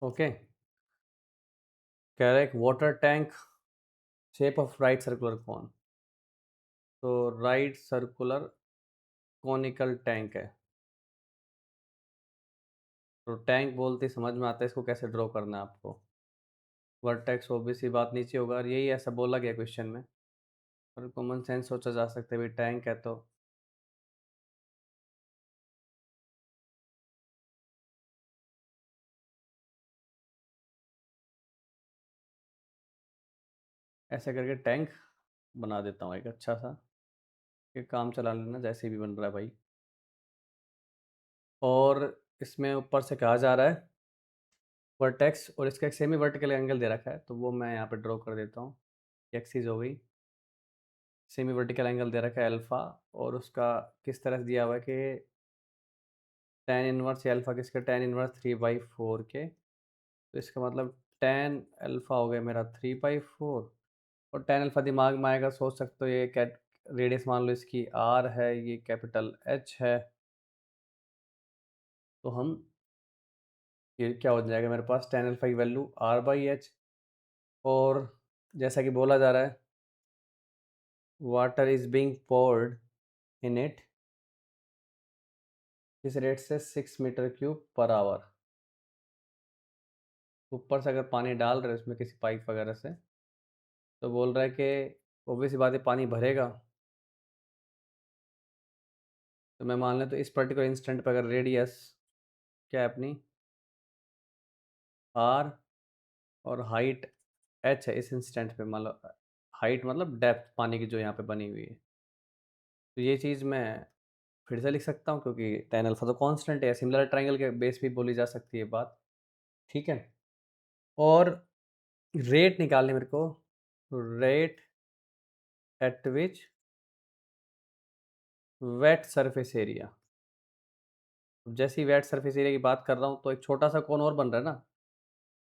ओके? कह रहा है एक water tank shape of right circular cone, तो राइट सर्कुलर कॉनिकल टैंक है। तो टैंक बोलते ही समझ में आता है इसको कैसे ड्रॉ करना है आपको। वर्टेक्स ऑब्वियस सी बात नीचे होगा, और यही ऐसा बोला गया क्वेश्चन में, और कॉमन सेंस सोचा जा सकता है भाई टैंक है तो ऐसे करके टैंक बना देता हूँ एक अच्छा सा, कि काम चला लेना जैसे भी बन रहा है भाई। और इसमें ऊपर से कहा जा रहा है वर्टेक्स, और इसका एक सेमी वर्टिकल एंगल दे रखा है, तो वो मैं यहाँ पे ड्रॉ कर देता हूँ। एक्सिस हो गई, सेमी वर्टिकल एंगल दे रखा है अल्फ़ा, और उसका किस तरह से दिया हुआ है कि टेन इनवर्स या अल्फ़ा किसके, टेन इनवर्स 3/4 के, तो इसका मतलब टेन अल्फ़ा हो गया मेरा 3/4, और टेन अल्फ़ा दिमाग में आएगा, सोच सकते हो ये कैट रेडियस मान लो इसकी आर है, ये कैपिटल एच है, तो हम ये क्या हो जाएगा मेरे पास, टेन अल्फ़ा की वैल्यू R/H, और जैसा कि बोला जा रहा है water is being poured in it किस रेट से, 6 मीटर क्यूब पर आवर। ऊपर से अगर पानी डाल रहे हैं उसमें किसी पाइप वगैरह से, तो बोल रहा है कि ऑब्वियस सी बात है पानी भरेगा, तो मैं मान लें तो इस पर्टिकुलर इंस्टेंट पर अगर रेडियस क्या है अपनी आर और हाइट एच है इस इंस्टेंट पे, मान लो हाइट मतलब डेप्थ पानी की जो यहाँ पे बनी हुई है, तो ये चीज़ मैं फिर से लिख सकता हूँ क्योंकि टेन अल्फा तो कांस्टेंट है, सिमिलर ट्रायंगल के बेस पे बोली जा सकती है बात, ठीक है। और रेट निकालनी मेरे को, rate at which wet surface area, जैसे ही वेट सरफेस एरिया की बात कर रहा हूँ तो एक छोटा सा कोन और बन रहा है ना,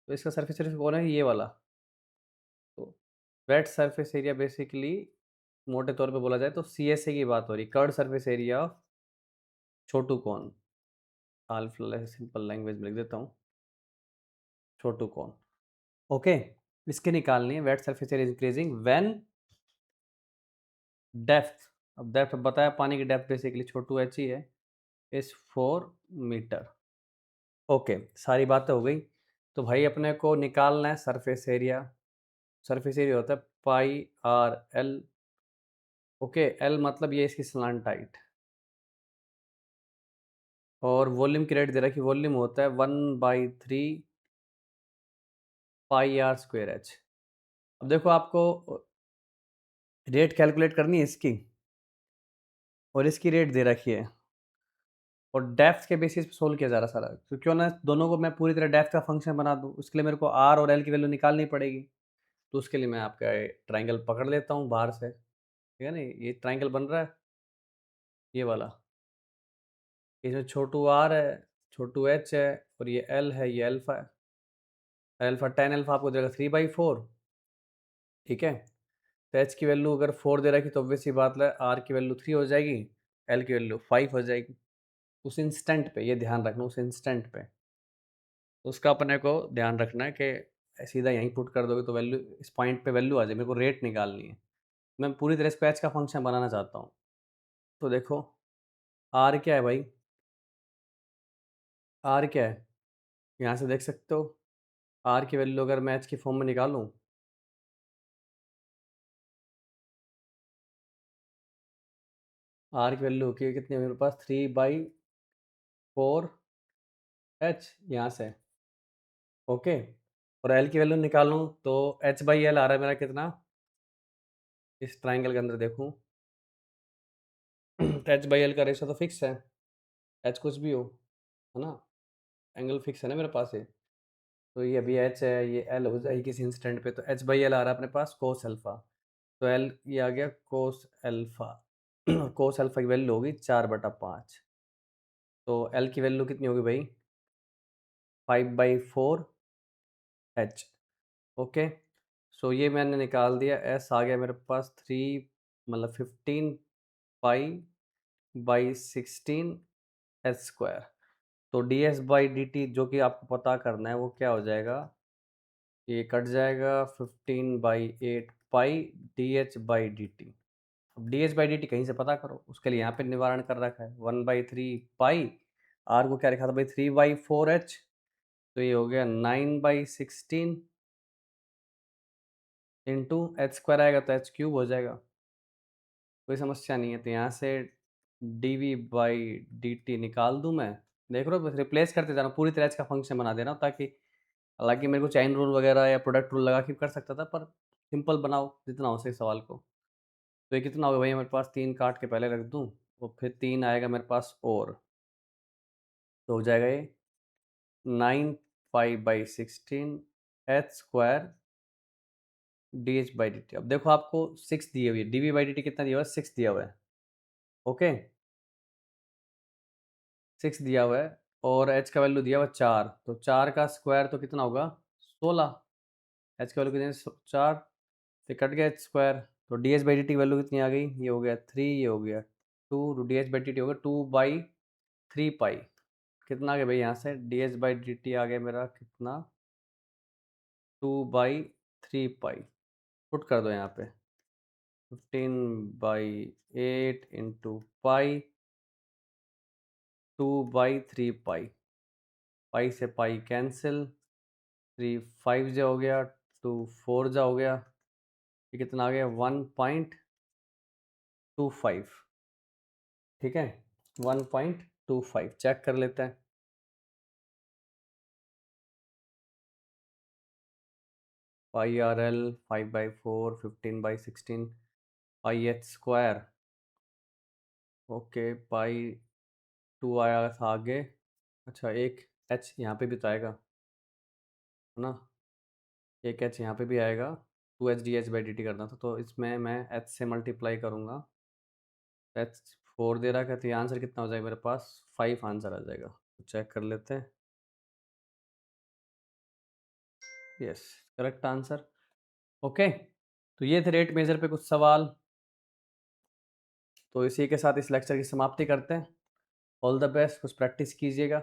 तो इसका सरफेस एरिया कौन है, ये वाला, तो वेट सरफेस एरिया बेसिकली मोटे तौर पे बोला जाए तो CSA की बात हो रही, कर्ड सरफेस एरिया ऑफ छोटू कौन, सिंपल लैंग्वेज में लिख देता हूँ, छोटू कौन, ओके। इसके निकालनी है wet surface area increasing when depth, अब डेप्थ बताया पानी की डेप्थ बेसिकली छोटू एच ही है, इस 4 मीटर, ओके। सारी बातें हो गई, तो भाई अपने को निकालना है सरफेस एरिया, सरफेस एरिया होता है πr/L, ओके, एल मतलब ये इसकी स्लांट हाइट, और वॉल्यूम की रेट दे रहा है कि वॉल्यूम होता है 1/3 πr²H। अब देखो आपको रेट कैलकुलेट करनी है इसकी, और इसकी रेट दे रखी है, और डेप्थ के बेसिस पे सोल्व किया जा रहा सारा, तो क्यों ना दोनों को मैं पूरी तरह डेप्थ का फंक्शन बना दूं, उसके लिए मेरे को आर और एल की वैल्यू निकालनी पड़ेगी, तो उसके लिए मैं आपका ट्राइंगल पकड़ लेता हूँ बाहर से, ठीक है ना, ये ट्राइंगल बन रहा है ये वाला, इसमें छोटू आर है, छोटू एच है, और ये एल है, ये एल्फा है, एल्फा टेन एल्फा आपको देगा 3/4, ठीक है। तो एच की वैल्यू अगर 4 दे रखी तो ऑब्वियस सी बात है आर की वैल्यू 3 हो जाएगी, एल की वैल्यू 5 हो जाएगी, उस इंस्टेंट पे, ये ध्यान रखना उस इंस्टेंट पे, तो उसका अपने को ध्यान रखना है कि सीधा यहीं पुट कर दोगे तो वैल्यू इस पॉइंट पे वैल्यू आ जाए, मेरे को रेट निकालनी है, मैं पूरी तरह इसको एच का फंक्शन बनाना चाहता हूँ, तो देखो आर क्या है भाई, आर क्या है, यहाँ से देख सकते हो, आर की वैल्यू अगर मैं एच की फॉर्म में निकालूँ, आर की वैल्यू होगी कितनी है मेरे पास, 3/4 H यहाँ से, ओके। और एल की वैल्यू निकालूँ तो H/L आ रहा है मेरा कितना, इस ट्राइंगल के अंदर देखूँ तो H/L का रेशो तो फिक्स है, एच कुछ भी हो, है ना, एंगल फिक्स है ना मेरे पास ये, तो ये अभी एच है, ये एल हो जाएगी किसी इंस्टेंट पे, तो H/L आ रहा है अपने पास कोस अल्फा, तो एल ये आ गया कोस अल्फा, कोस अल्फा की वैल्यू होगी 4/5, तो एल की वैल्यू कितनी होगी भाई, 5/4 H, ओके। सो ये मैंने निकाल दिया, एस आ गया मेरे पास 3 मतलब 15π/16 H², तो DS/dt जो कि आपको पता करना है वो क्या हो जाएगा, ये कट जाएगा 15/8 पाई DH/dt, अब DH/dt कहीं से पता करो, उसके लिए यहाँ पे निवारण कर रखा है 1/3 पाई, आर को क्या लिखा था भाई 3/4 H, तो ये हो गया 9/16 इंटू H² आएगा तो H³ हो जाएगा, कोई समस्या नहीं है, तो यहाँ से dV/dt निकाल दूँ मैं, देख रहे हो बस रिप्लेस करते जाना, पूरी तरह इसका फंक्शन बना दे रहा हूँ, ताकि हालांकि मेरे को चैन रूल वगैरह या प्रोडक्ट रूल लगा के कर सकता था, पर सिंपल बनाओ जितना हो सके सवाल को, तो ये कितना होगा भैया मेरे पास, 3 काट के पहले रख दूँ, और फिर 3 आएगा मेरे पास, और तो हो जाएगा ये 9π/16 H² DH/dt, अब देखो आपको 6 दिए हुए, dV/dt कितना दिया हुआ है, 6 दिया हुआ है, ओके। 6 दिया हुआ है और एच का वैल्यू दिया हुआ 4, तो 4 का स्क्वायर तो कितना होगा 16। एच का वैल्यू कितनी है 4, फिर कट गया एच स्क्वायर, तो d H by D T value कितनी आ गई, ये हो गया 3, ये हो गया 2, D H by D t हो गया 2/3 पाई। कितना आ गया भाई यहाँ से d H by D t आ गया मेरा कितना 2/3 पाई। पुट कर दो यहाँ पे 15/8 इंटू पाई 2/3 पाई। पाई से पाई कैंसिल, 3 5 जा हो गया, 2 4 जा हो गया, ये कितना आ गया 1.25। ठीक है 1.25 चेक कर लेते हैं। पाई आर एल 5/4 15/16 पाई एच स्क्वायर, ओके पाई 2 आया था आगे, अच्छा एक एच यहाँ पे भी तो आएगा है ना, एक एच यहाँ पे भी आएगा, 2h D H by D T करना था, तो इसमें मैं एच से मल्टीप्लाई करूँगा, एच 4 दे रहा है, तो ये आंसर कितना हो जाएगा मेरे पास 5 आंसर आ जाएगा, तो चेक कर लेते हैं। Yes correct answer. ओके तो ये थे रेट मेजर पे कुछ सवाल, तो इसी के साथ इस लेक्चर की समाप्ति करते हैं। ऑल द बेस्ट, कुछ प्रैक्टिस कीजिएगा।